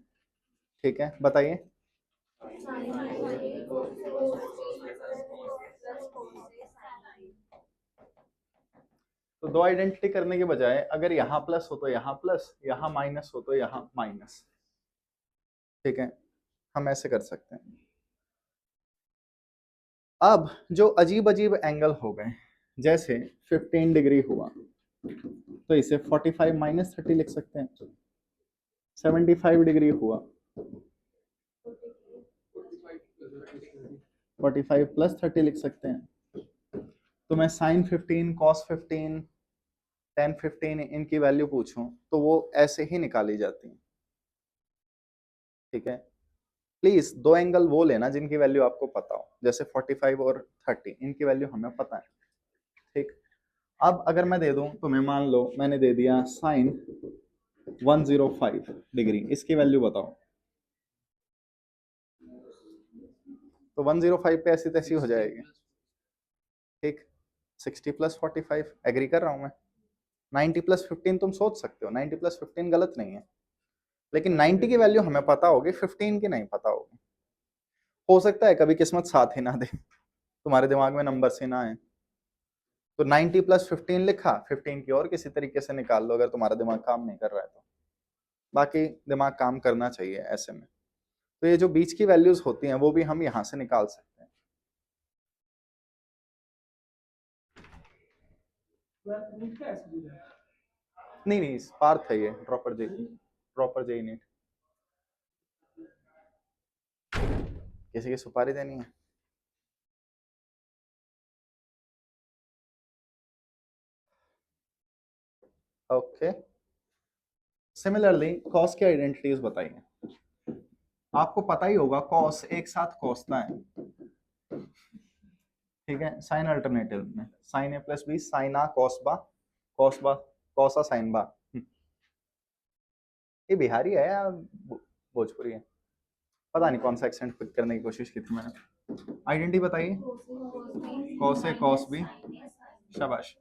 ठीक है, बताइए। तो दो आइडेंटिटी करने के बजाय अगर यहाँ प्लस हो तो यहाँ प्लस, यहाँ माइनस हो तो यहाँ माइनस, ठीक है, हम ऐसे कर सकते हैं। अब जो अजीब अजीब एंगल हो गए, जैसे 15 डिग्री हुआ तो इसे 45 - 30 लिख सकते हैं। 75 डिग्री हुआ 45 + 30 लिख सकते हैं। तो मैं sin 15, cos 15, tan 15 इनकी वैल्यू पूछूं तो वो ऐसे ही निकाली जाती है, ठीक है। प्लीज दो एंगल वो लेना जिनकी वैल्यू आपको पता हो, जैसे 45 और 30 इनकी वैल्यू हमें पता है, ठीक। अब अगर मैं दे दूं तो मैं मान लो मैंने दे दिया sin 105 डिग्री, इसकी वैल्यू बताओ। तो 105 पे ऐसी तैसी हो जाएगी, ठीक। 60 + 45 एग्री कर रहा हूं मैं। 90 + 15 तुम सोच सकते हो, 90 + 15 गलत नहीं है, लेकिन 90 की वैल्यू हमें पता होगी, 15 की नहीं पता होगी। हो सकता है कभी किस्मत साथ ही ना दे, तुम्हारे दिमाग में नंबर से ना आए, तो 90 + 15 लिखा, 15 की और किसी तरीके से निकाल लो अगर तुम्हारा दिमाग काम नहीं कर रहा है तो। बाकी दिमाग काम करना चाहिए ऐसे में। तो ये जो बीच की वैल्यूज होती हैं वो भी हम यहाँ से निकाल सकते हैं। नहीं नहीं, पार्थ है ये, प्रॉपर जे नीट। किसी की सुपारी देनी है? ओके। सिमिलरली कॉस की आइडेंटिटीज बताइए। आपको पता ही होगा कॉस एक साथ कॉसता है, ठीक है। साइन अल्टरनेटिव में sin a + b, sin a cos बा, cos बा, cos a sin बा। ये बिहारी है या भोजपुरी है, पता नहीं कौन सा एक्सेंट पिक करने की कोशिश की थी मैंने। आइडेंटिटी बताइए। cos a cos b, शाबाश।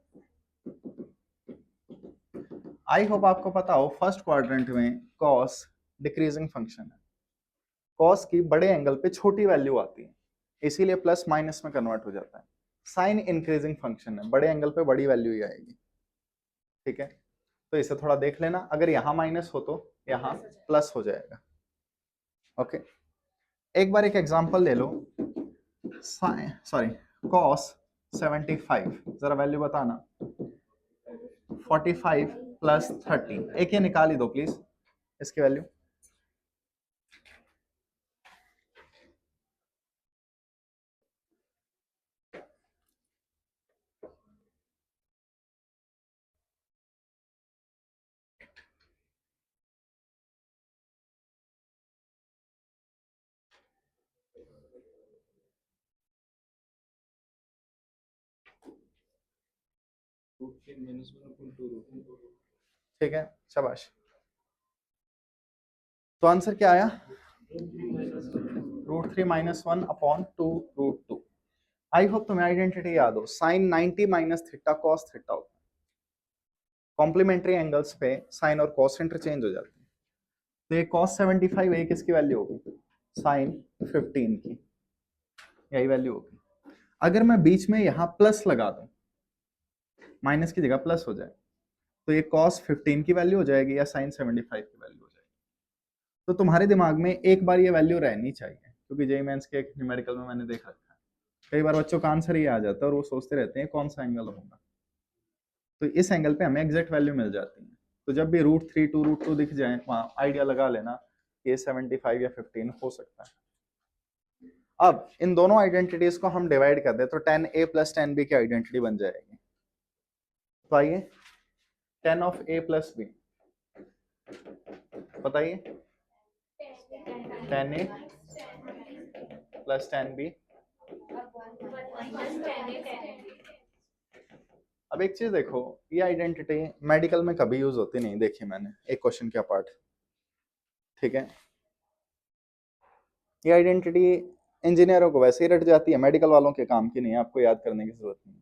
आई होप आपको पता हो फर्स्ट क्वाड्रेंट में cos डिक्रीजिंग फंक्शन है। cos की बड़े एंगल पे छोटी वैल्यू आती है, इसीलिए प्लस माइनस में कन्वर्ट हो जाता है। साइन इंक्रीजिंग फंक्शन है, बड़े एंगल पे बड़ी वैल्यू ही आएगी, ठीक है। तो इसे थोड़ा देख लेना, अगर यहाँ माइनस हो तो यहाँ प्लस हो जाएगा, ओके। एक बार एक एग्जांपल ले लो, सॉरी cos 75, जरा वैल्यू बताना। 45 + 30, एक ये निकाल ही दो प्लीज इसकी वैल्यू। ठीक है, शाबाश। तो आंसर क्या आया? √3 - 1/2 √2। आई होप तुम्हें आइडेंटिटी याद हो, साइन 90 - थीटा cos थीटा होता है। कॉम्प्लीमेंट्री एंगल्स पे साइन और cos इंटरचेंज हो जाते हैं। तो ये cos 75 है, किसकी वैल्यू होगी? साइन 15 की, यही वैल्यू होगी। अगर मैं बीच में यहाँ प्लस लगा दूं माइनस की जगह प्लस हो जाए, तो ये cos 15 की वैल्यू हो जाएगी या sin 75 की वैल्यू हो जाएगी। तो तुम्हारे दिमाग में एक बार ये वैल्यू रहनी चाहिए, क्योंकि जेईई मेंस के एक न्यूमेरिकल में मैंने देख रखा है कई बार बच्चों का आंसर ही आ जाता है और वो सोचते रहते हैं कौन सा एंगल होगा, तो इस एंगल पे हमें एग्जैक्ट वैल्यू मिल जाती है। तो जब भी √3 √2 दिख जाए वहां आइडिया लगा लेना ये 75 या 15 हो सकता है। अब इन दोनों आइडेंटिटीज को हम डिवाइड कर दे तो 10a + 10b की आइडेंटिटी बन जाएगी। तो आइए 10 of a + b बताइए, 10a + 10b। अब एक चीज देखो, ये आइडेंटिटी मेडिकल में कभी यूज होती नहीं देखी मैंने, एक क्वेश्चन का पार्ट, ठीक है। ये आइडेंटिटी इंजीनियरों को वैसे ही रट जाती है, मेडिकल वालों के काम की नहीं है, आपको याद करने की जरूरत नहीं।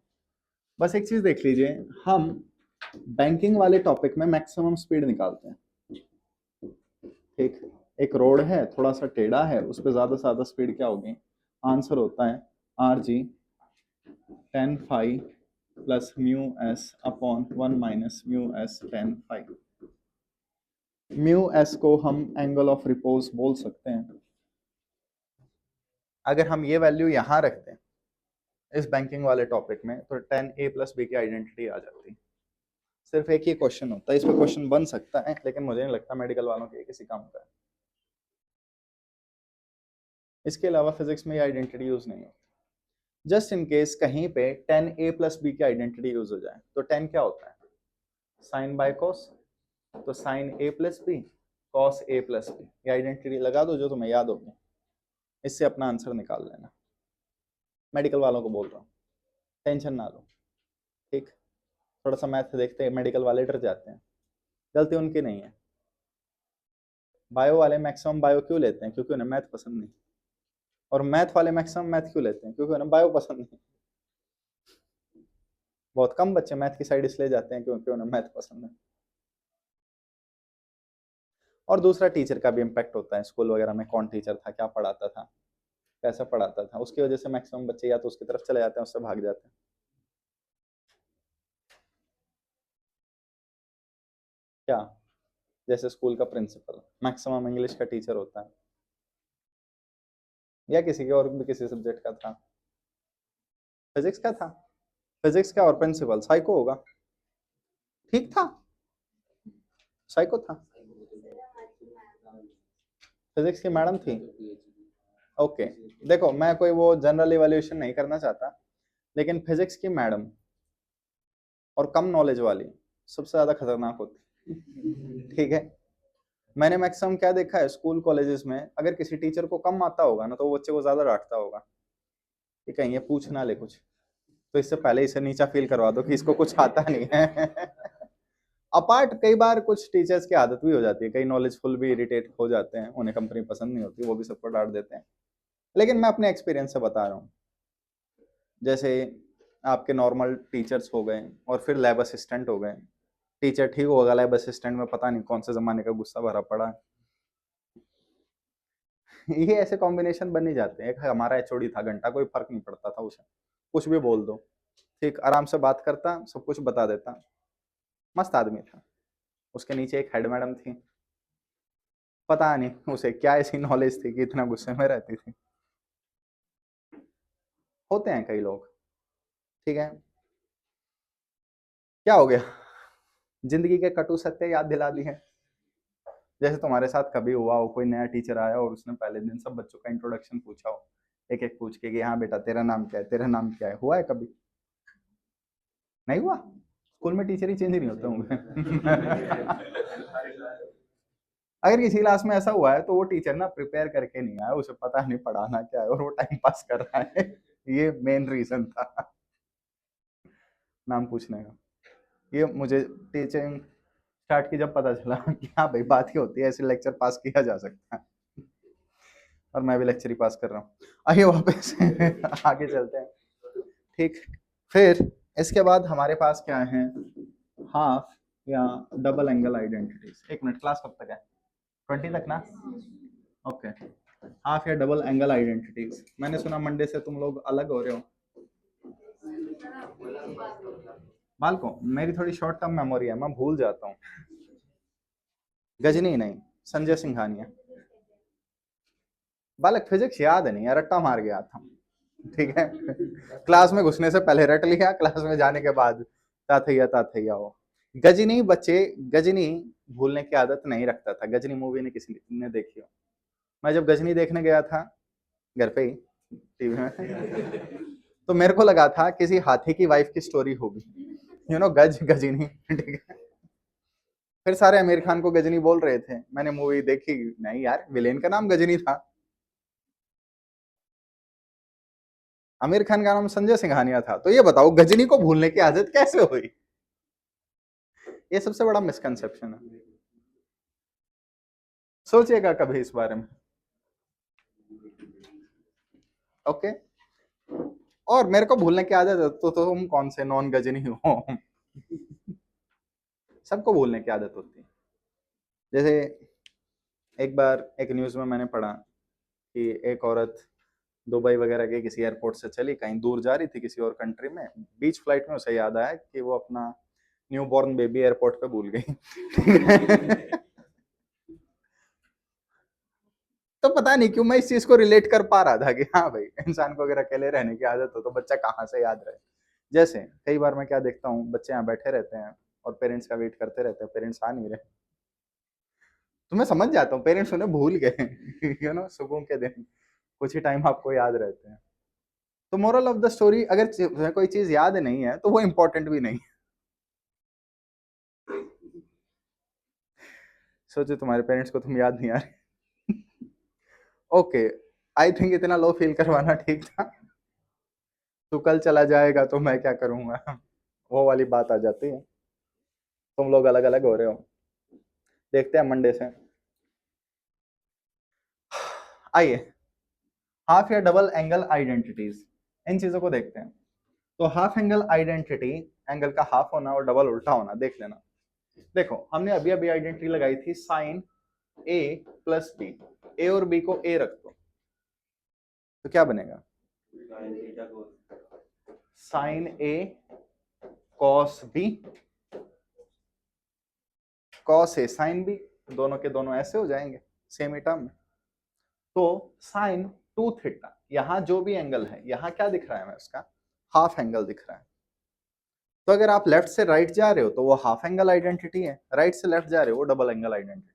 बस एक चीज देख लीजिए, हम बैंकिंग वाले टॉपिक में मैक्सिमम स्पीड निकालते हैं, ठीक। एक रोड है थोड़ा सा टेढ़ा है, उस पर ज्यादा से ज्यादा स्पीड क्या होगी, आंसर होता है RG 10 phi + μs upon 1 - μs 10 phi। μs को हम एंगल ऑफ रिपोज बोल सकते हैं। अगर हम ये वैल्यू यहाँ रखते हैं इस बैंकिंग वाले टॉपिक में तो 10a + b की आइडेंटिटी आ जाती है। सिर्फ एक ही क्वेश्चन होता है, इस पर क्वेश्चन बन सकता है लेकिन मुझे नहीं लगता मेडिकल वालों के किसी काम का है। इसके अलावा फिजिक्स में ये आइडेंटिटी यूज नहीं होती। जस्ट इन केस कहीं पे 10a + b की आइडेंटिटी यूज हो जाए तो 10 क्या होता है, साइन बाय कॉस, तो sine a + b cos a + b, ये आइडेंटिटी लगा दो जो तुम्हें याद होगी, इससे अपना आंसर निकाल लेना। मेडिकल वालों को बोल रहा हूँ, टेंशन ना लो, ठीक। थोड़ा सा मैथ देखते हैं, मेडिकल वाले डर जाते हैं, गलती उनकी नहीं है। बायो वाले मैक्सिमम बायो क्यों लेते हैं, क्योंकि उन्हें मैथ पसंद नहीं, और मैथ वाले मैक्सिमम मैथ क्यों लेते हैं, क्योंकि उन्हें बायो पसंद नहीं। बहुत कम बच्चे मैथ की साइड इसलिए जाते हैं क्योंकि उन्हें मैथ पसंद है। और दूसरा टीचर का भी इम्पैक्ट होता है, स्कूल वगैरह में कौन टीचर था, क्या पढ़ाता था, कैसा पढ़ाता था, उसकी वजह से मैक्सिमम बच्चे या तो उसकी तरफ चले जाते हैं, उससे भाग जाते हैं। क्या, जैसे स्कूल का प्रिंसिपल मैक्सिमम इंग्लिश का टीचर होता है, या किसी के और भी किसी सब्जेक्ट का था, फिजिक्स का था, फिजिक्स का और प्रिंसिपल साइको होगा, ठीक था, साइको था, फिजिक्स की मैडम थी, ओके। देखो मैं कोई वो जनरल इवैल्यूएशन नहीं करना चाहता, लेकिन फिजिक्स की मैडम और कम नॉलेज वाली सबसे ज्यादा खतरनाक होती, ठीक है। मैंने मैक्सिमम क्या देखा है स्कूल कॉलेजेस में, अगर किसी टीचर को कम आता होगा ना तो वो बच्चे को ज्यादा डांटता होगा कि कहीं ये पूछ ना ले कुछ, तो इससे पहले इसे नीचा फील करवा दो कि इसको कुछ आता नहीं है। अपार्ट कई बार कुछ टीचर्स की आदत भी हो जाती है, कई नॉलेजफुल भी इरिटेट हो जाते हैं, उन्हें कंपनी पसंद नहीं होती, वो भी सबको डांट देते हैं। लेकिन मैं अपने एक्सपीरियंस से बता रहा हूँ, जैसे आपके नॉर्मल टीचर्स हो गए और फिर लैब असिस्टेंट हो गए, टीचर ठीक होगा, लैब असिस्टेंट में पता नहीं कौन से जमाने का गुस्सा भरा पड़ा है। ये ऐसे कॉम्बिनेशन बन ही जाते हैं। एक हमारा एचओडी था घंटा, कोई फर्क नहीं पड़ता था उसे, कुछ भी बोल दो, ठीक, आराम से बात करता, सब कुछ बता देता, मस्त आदमी था। उसके नीचे एक हेड मैडम थी, पता नहीं उसे क्या ऐसी नॉलेज थी कि इतना गुस्से में रहती थी। होते हैं कई लोग, ठीक है। क्या हो गया, जिंदगी के कटु सत्य याद दिला दी है। जैसे तुम्हारे साथ कभी हुआ हो, कोई नया टीचर आया और उसने पहले दिन सब बच्चों का इंट्रोडक्शन पूछा हो, एक एक पूछ के कि हाँ बेटा तेरा नाम क्या है, तेरा नाम क्या है, हुआ है कभी? नहीं हुआ? स्कूल में टीचर ही चेंज नहीं होते होंगे। अगर किसी क्लास में ऐसा हुआ है तो वो टीचर ना प्रिपेयर करके नहीं आया, उसे पता नहीं पढ़ाना क्या है और वो टाइम पास कर रहा है। ये मेन रीजन था नाम पूछने का। ये मुझे टीचिंग स्टार्ट की जब पता चला कि हाँ भाई बात ही होती है, ऐसे लेक्चर पास किया जा सकता है, और मैं भी लेक्चर ही पास कर रहा हूँ। आइए वापस आगे चलते हैं, ठीक। फिर इसके बाद हमारे पास क्या है, हाफ या डबल एंगल आइडेंटिटीज। एक मिनट, क्लास कब तक है? 20 तक ना, ओके। हाफ या डबल एंगल आइडेंटिटीज, मैंने सुना मंडे से तुम लोग अलग हो रहे हो। बालकों, मेरी थोड़ी शॉर्ट टर्म मेमोरी है, मैं भूल जाता हूँ। गजनी नहीं, संजय सिंघानिया। बालक फिजिक्स याद नहीं है, रट्टा मार गया था, ठीक है। क्लास में घुसने से पहले रट लिया, क्लास में जाने के बाद ता थैया हो। गजनी बच्चे, गजनी भूलने की आदत नहीं रखता था। गजनी मूवी ने किसी ने देखी हो? मैं जब गजनी देखने गया था घर पे ही टीवी में, तो मेरे को लगा था किसी हाथी की वाइफ की स्टोरी होगी, गज गजनी, ठीक है। फिर सारे आमिर खान को गजनी बोल रहे थे, मैंने मूवी देखी, नहीं यार विलेन का नाम गजनी था। आमिर खान का नाम संजय सिंघानिया था। तो ये बताओ गजनी को भूलने की आदत कैसे हुई? ये सबसे बड़ा मिसकंसेप्शन है। सोचिएगा कभी इस बारे में। ओके। और मेरे को भूलने की आदत है, तो तुम कौन से नॉन गजनी हो? सबको भूलने की आदत होती है। जैसे एक बार एक न्यूज में मैंने पढ़ा कि एक औरत दुबई वगैरह के किसी एयरपोर्ट से चली, कहीं दूर जा रही थी किसी और कंट्री में, बीच फ्लाइट में उसे याद आया कि वो अपना न्यू बॉर्न बेबी एयरपोर्ट पे भूल गई। तो पता नहीं क्यों मैं इस चीज को रिलेट कर पा रहा था कि हाँ भाई, इंसान को अगर अकेले रहने की आदत हो तो बच्चा कहाँ से याद रहे। जैसे कई बार मैं क्या देखता हूँ, बच्चे यहाँ बैठे रहते हैं और पेरेंट्स का वेट करते रहते हैं, पेरेंट्स आ नहीं रहे, तो मैं समझ जाता हूँ पेरेंट्स उन्हें भूल गए। सुकून के दिन कुछ ही टाइम आपको याद रहते हैं। तो मोरल ऑफ द स्टोरी, अगर तुम्हें कोई चीज याद नहीं है तो वो इंपॉर्टेंट भी नहीं है। सोचो तुम्हारे पेरेंट्स को तुम याद नहीं आ रहे। ओके, आई थिंक इतना लो फील करवाना ठीक था। तू कल चला जाएगा तो मैं क्या करूंगा, वो वाली बात आ जाती है। तुम लोग अलग अलग हो रहे हो, देखते हैं मंडे से। आइए, हाफ या डबल एंगल आइडेंटिटीज, इन चीजों को देखते हैं। तो हाफ एंगल आइडेंटिटी, एंगल का हाफ होना और डबल उल्टा होना, देख लेना। देखो हमने अभी अभी आइडेंटिटी लगाई थी साइन ए प्लस बी, ए और बी को ए रख दो, तो क्या बनेगा? Sign A cos B, cos A sine B, दोनों के दोनों ऐसे हो जाएंगे सेम ही टर्म। तो साइन टू थीटा, यहां जो भी एंगल है, यहां क्या दिख रहा है हमें, उसका हाफ एंगल दिख रहा है। तो अगर आप लेफ्ट से राइट जा रहे हो तो वो हाफ एंगल आइडेंटिटी है, राइट से लेफ्ट जा रहे हो वो डबल एंगल आइडेंटिटी।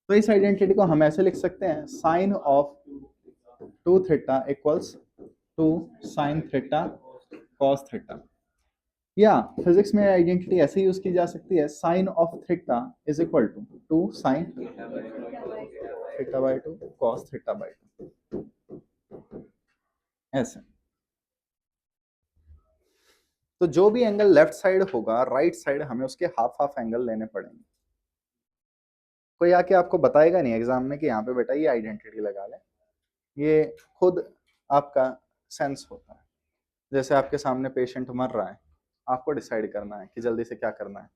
तो इस आइडेंटिटी को हम ऐसे लिख सकते हैं, sine of two theta equals two sine theta cos theta. या फिजिक्स में आइडेंटिटी ऐसे यूज की जा सकती है, sine of theta is equal to two sine theta by two cos theta by two, ऐसे। तो जो भी एंगल लेफ्ट साइड होगा, राइट साइड हमें उसके हाफ हाफ एंगल लेने पड़ेंगे। कोई आके आपको बताएगा नहीं एग्जाम में कि यहाँ पे बेटा ये आइडेंटिटी लगा ले, ये खुद आपका सेंस होता है। जैसे आपके सामने पेशेंट मर रहा है, आपको डिसाइड करना है कि जल्दी से क्या करना है,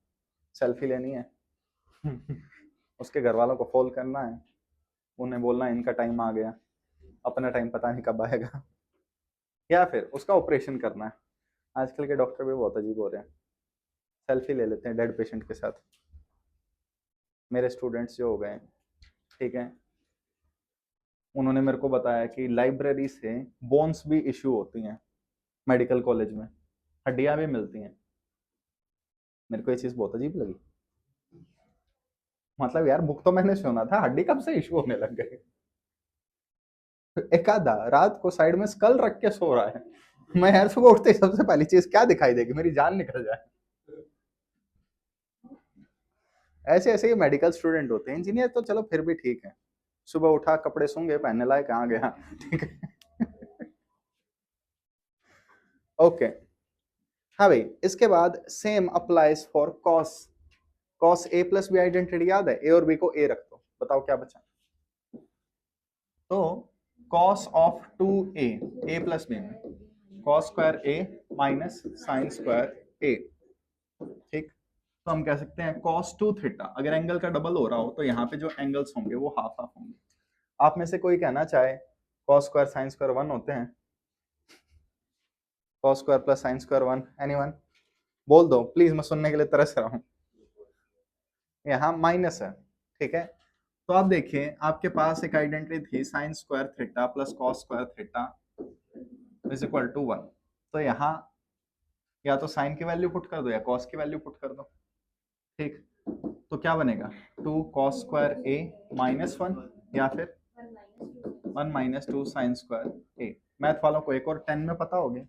सेल्फी लेनी है, उसके घर वालों को कॉल करना है, उन्हें बोलना है इनका टाइम आ गया, अपना टाइम पता नहीं कब आएगा, या फिर उसका ऑपरेशन करना है। आजकल के डॉक्टर भी बहुत अजीब हो रहे हैं, सेल्फी ले लेते हैं डेड पेशेंट के साथ। मेरे स्टूडेंट्स जो हो गए, ठीक है, उन्होंने मेरे को बताया कि लाइब्रेरी से बोन्स भी इश्यू होती हैं मेडिकल कॉलेज में, हड्डियां भी मिलती हैं। मेरे को ये चीज बहुत अजीब लगी। मतलब यार बुक तो मैंने सुना था, हड्डी कब से इश्यू होने लग गए? एक आधा रात को साइड में स्कल रख के सो रहा है, मैं यार सुबह उठते ही सबसे पहली चीज क्या दिखाई देगी, मेरी जान निकल जाए। ऐसे ऐसे ही मेडिकल स्टूडेंट होते हैं। इंजीनियर तो चलो फिर भी ठीक है, सुबह उठा कपड़े सूंघे पहनने लायक कहाँ गया, ठीक है। ओके, हाँ भाई, इसके बाद same applies for cos. Cos A plus B identity याद है, ए और बी को ए रख दो, बताओ क्या बचा? तो cos of two A plus B में cos square A minus sine square A, ठीक। तो हम कह सकते हैं cos टू थीटा, अगर एंगल का डबल हो रहा हो तो यहाँ पे जो एंगल्स होंगे वो हाफ हाफ होंगे। आप में से कोई कहना चाहे cos स्क्वायर साइन स्क्वायर 1 होते हैं? cos square plus sine square 1, anyone? बोल दो प्लीज, मैं सुनने के लिए तरस रहा हूँ। यहाँ माइनस है, ठीक है। तो आप देखिए आपके पास एक आइडेंटिटी थी sine square theta plus cos square theta is equal to 1। तो यहाँ या तो साइन की वैल्यू पुट कर दो या कॉस की वैल्यू पुट कर दो, ठीक। तो क्या बनेगा, 2 cos स्क्वायर a माइनस 1 या फिर 1 - 2 साइन स्क्वायर a। मैथ वालों को एक और 10 में पता होगे।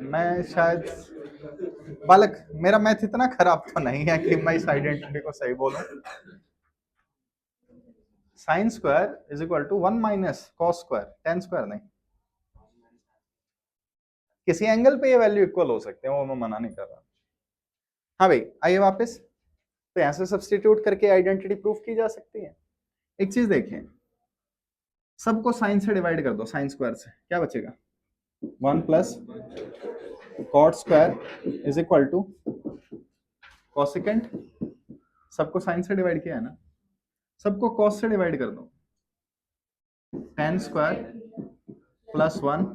मैं शायद बालक, मेरा मैथ इतना खराब तो नहीं है कि मैं इस आइडेंटिटी को सही बोलूं। Sine square is equal to 1 - cos square, tan square नहीं। किसी एंगल पे ये वैल्यू इक्वल हो सकते हैं, वो मैं मना नहीं कर रहा। हाँ भाई आइए वापस। तो यहां से सब्सटीट्यूट करके आइडेंटिटी प्रूफ की जा सकती है। एक चीज देखें, सबको साइन से डिवाइड कर दो, साइन स्क्वायर से क्या बचेगा, 1 + cot square is equal to cosecant. सबको साइन से डिवाइड किया है ना, सबको कॉस से डिवाइड कर दो, tan square plus 1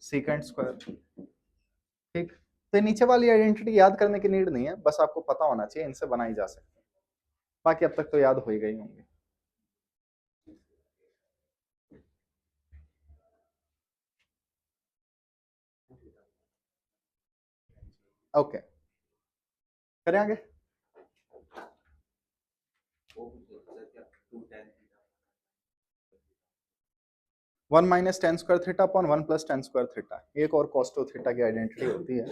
secant square, ठीक। तो नीचे वाली आइडेंटिटी याद करने की नीड नहीं है, बस आपको पता होना चाहिए इनसे बनाई जा सकती है। बाकी अब तक तो याद हो ही गई होंगी। ओके, करें आगे। 1 - tan square theta upon 1 + tan square theta, एक और cos2 थीटा की आइडेंटिटी होती है,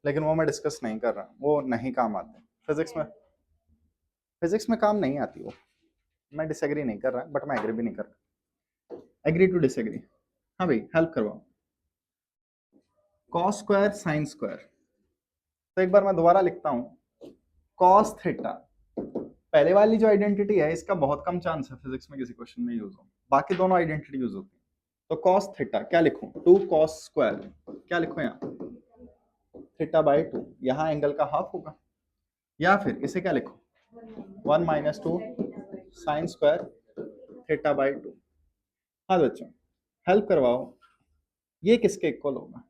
लेकिन वो मैं डिस्कस नहीं कर रहा, वो नहीं काम आते फिजिक्स में काम नहीं आती वो। मैं डिसएग्री नहीं कर रहा बट मैं एग्री भी नहीं कर रहा, एग्री टू डिसएग्री। हाँ भाई हेल्प करवाओ, cos स्क्वायर साइन स्क्वायर। तो एक बार मैं दोबारा लिखता हूँ, cos थीटा, पहले वाली जो आइडेंटिटी है इसका बहुत कम चांस है फिजिक्स में किसी क्वेश्चन में यूज हो, बाकी दोनों आइडेंटिटी यूज होती है। तो cos थीटा क्या लिखूं, 2 cos स्क्वायर, क्या लिखूं यहाँ, थीटा बाई 2, यहाँ एंगल का हाफ होगा। या फिर इसे क्या लिखो, 1 - 2 साइन स्क्वायर थीटा बाई 2। हाँ बच्चों हेल्प करवाओ, ये किसके इक्वल होगा,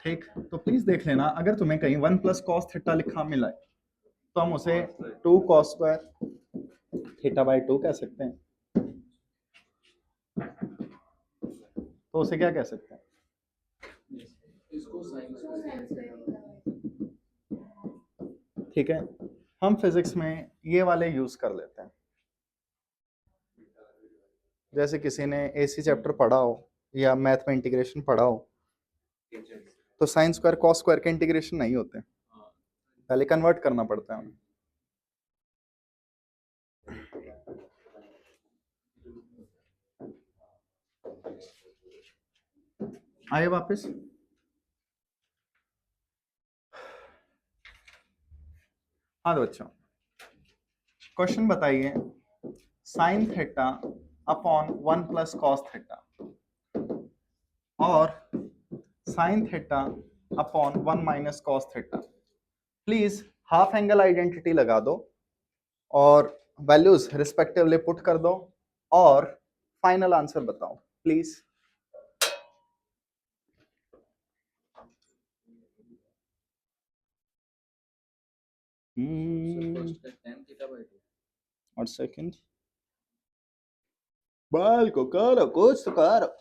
ठीक। तो प्लीज देख लेना, अगर तुम्हें कहीं 1 + cos थीटा लिखा मिला है तो हम उसे 2 cos स्क्वायर थीटा बाई 2 कह सकते हैं। तो उसे क्या कह सकते हैं, ठीक है। हम फिजिक्स में ये वाले यूज कर लेते हैं, जैसे किसी ने एसी चैप्टर पढ़ा हो या मैथ में इंटीग्रेशन पढ़ा हो, तो साइन स्क्वायर कॉस स्क्वायर के इंटीग्रेशन नहीं होते, पहले कन्वर्ट करना पड़ता है हमें। आइए वापस, हाँ तो बच्चों क्वेश्चन बताइए, sine theta upon 1 + cos theta और sine theta upon 1 - cos theta, please half angle identity लगा दो और वैल्यूज रिस्पेक्टिवली पुट कर दो और फाइनल आंसर बताओ प्लीज। और सेकंड बाल को करो, कुछ तो करो।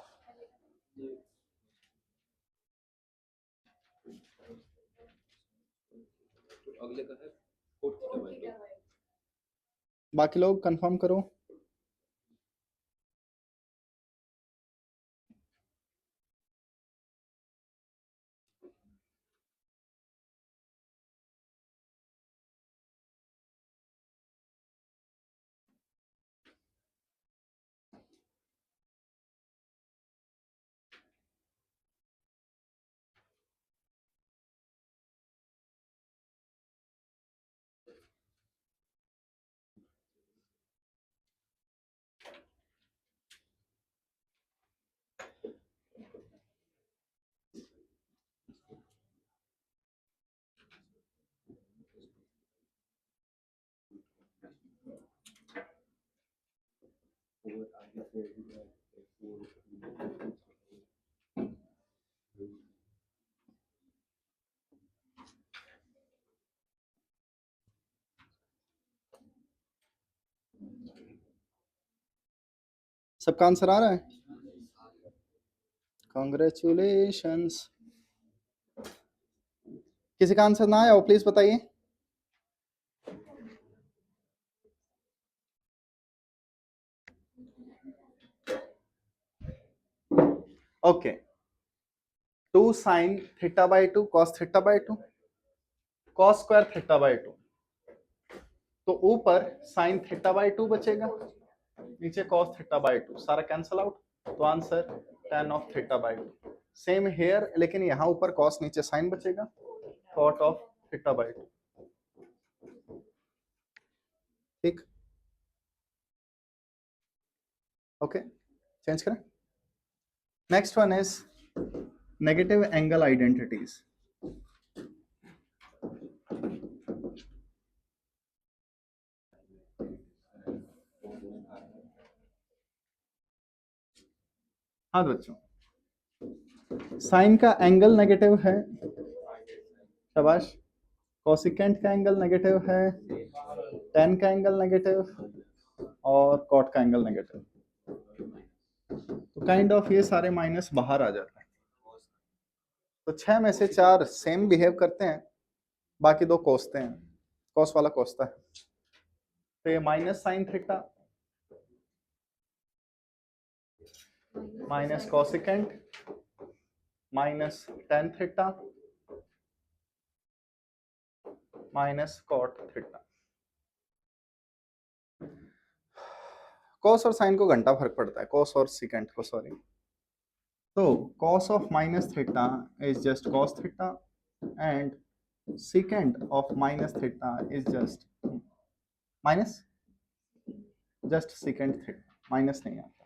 बाकी लोग कंफर्म करो। सबका आंसर आ रहा है? कॉन्ग्रेचुलेशंस। किसी का आंसर ना आया हो प्लीज बताइए। Okay, 2 sin theta by 2 cos theta by 2 cos square theta by 2, तो ऊपर sin थीटा बाई 2 बचेगा, नीचे cos थीटा बाई 2, सारा कैंसल आउट, तो answer tan of theta by 2। Same here, लेकिन यहाँ ऊपर cos नीचे sin बचेगा, cot ऑफ थीटा बाई 2। ठीक, ओके, चेंज करें। Next one is negative angle identities. हाँ बच्चों, साइन का एंगल नेगेटिव है, शाबाश। कोसिकेंट का एंगल नेगेटिव है, टेन का एंगल नेगेटिव और कॉट का एंगल नेगेटिव। तो काइंड ऑफ ये सारे माइनस बाहर आ जाते हैं। तो 6 में से 4 सेम बिहेव करते हैं, बाकी 2 कोसते हैं, कॉस वाला कोसता है। तो ये minus sine theta minus cosecant minus tan theta minus cot theta. Cos और साइन को घंटा फर्क पड़ता है, कॉस और सिकेंट को, सॉरी। तो cos of minus theta is just cos theta and secant of minus theta is just minus secant theta, minus नहीं है।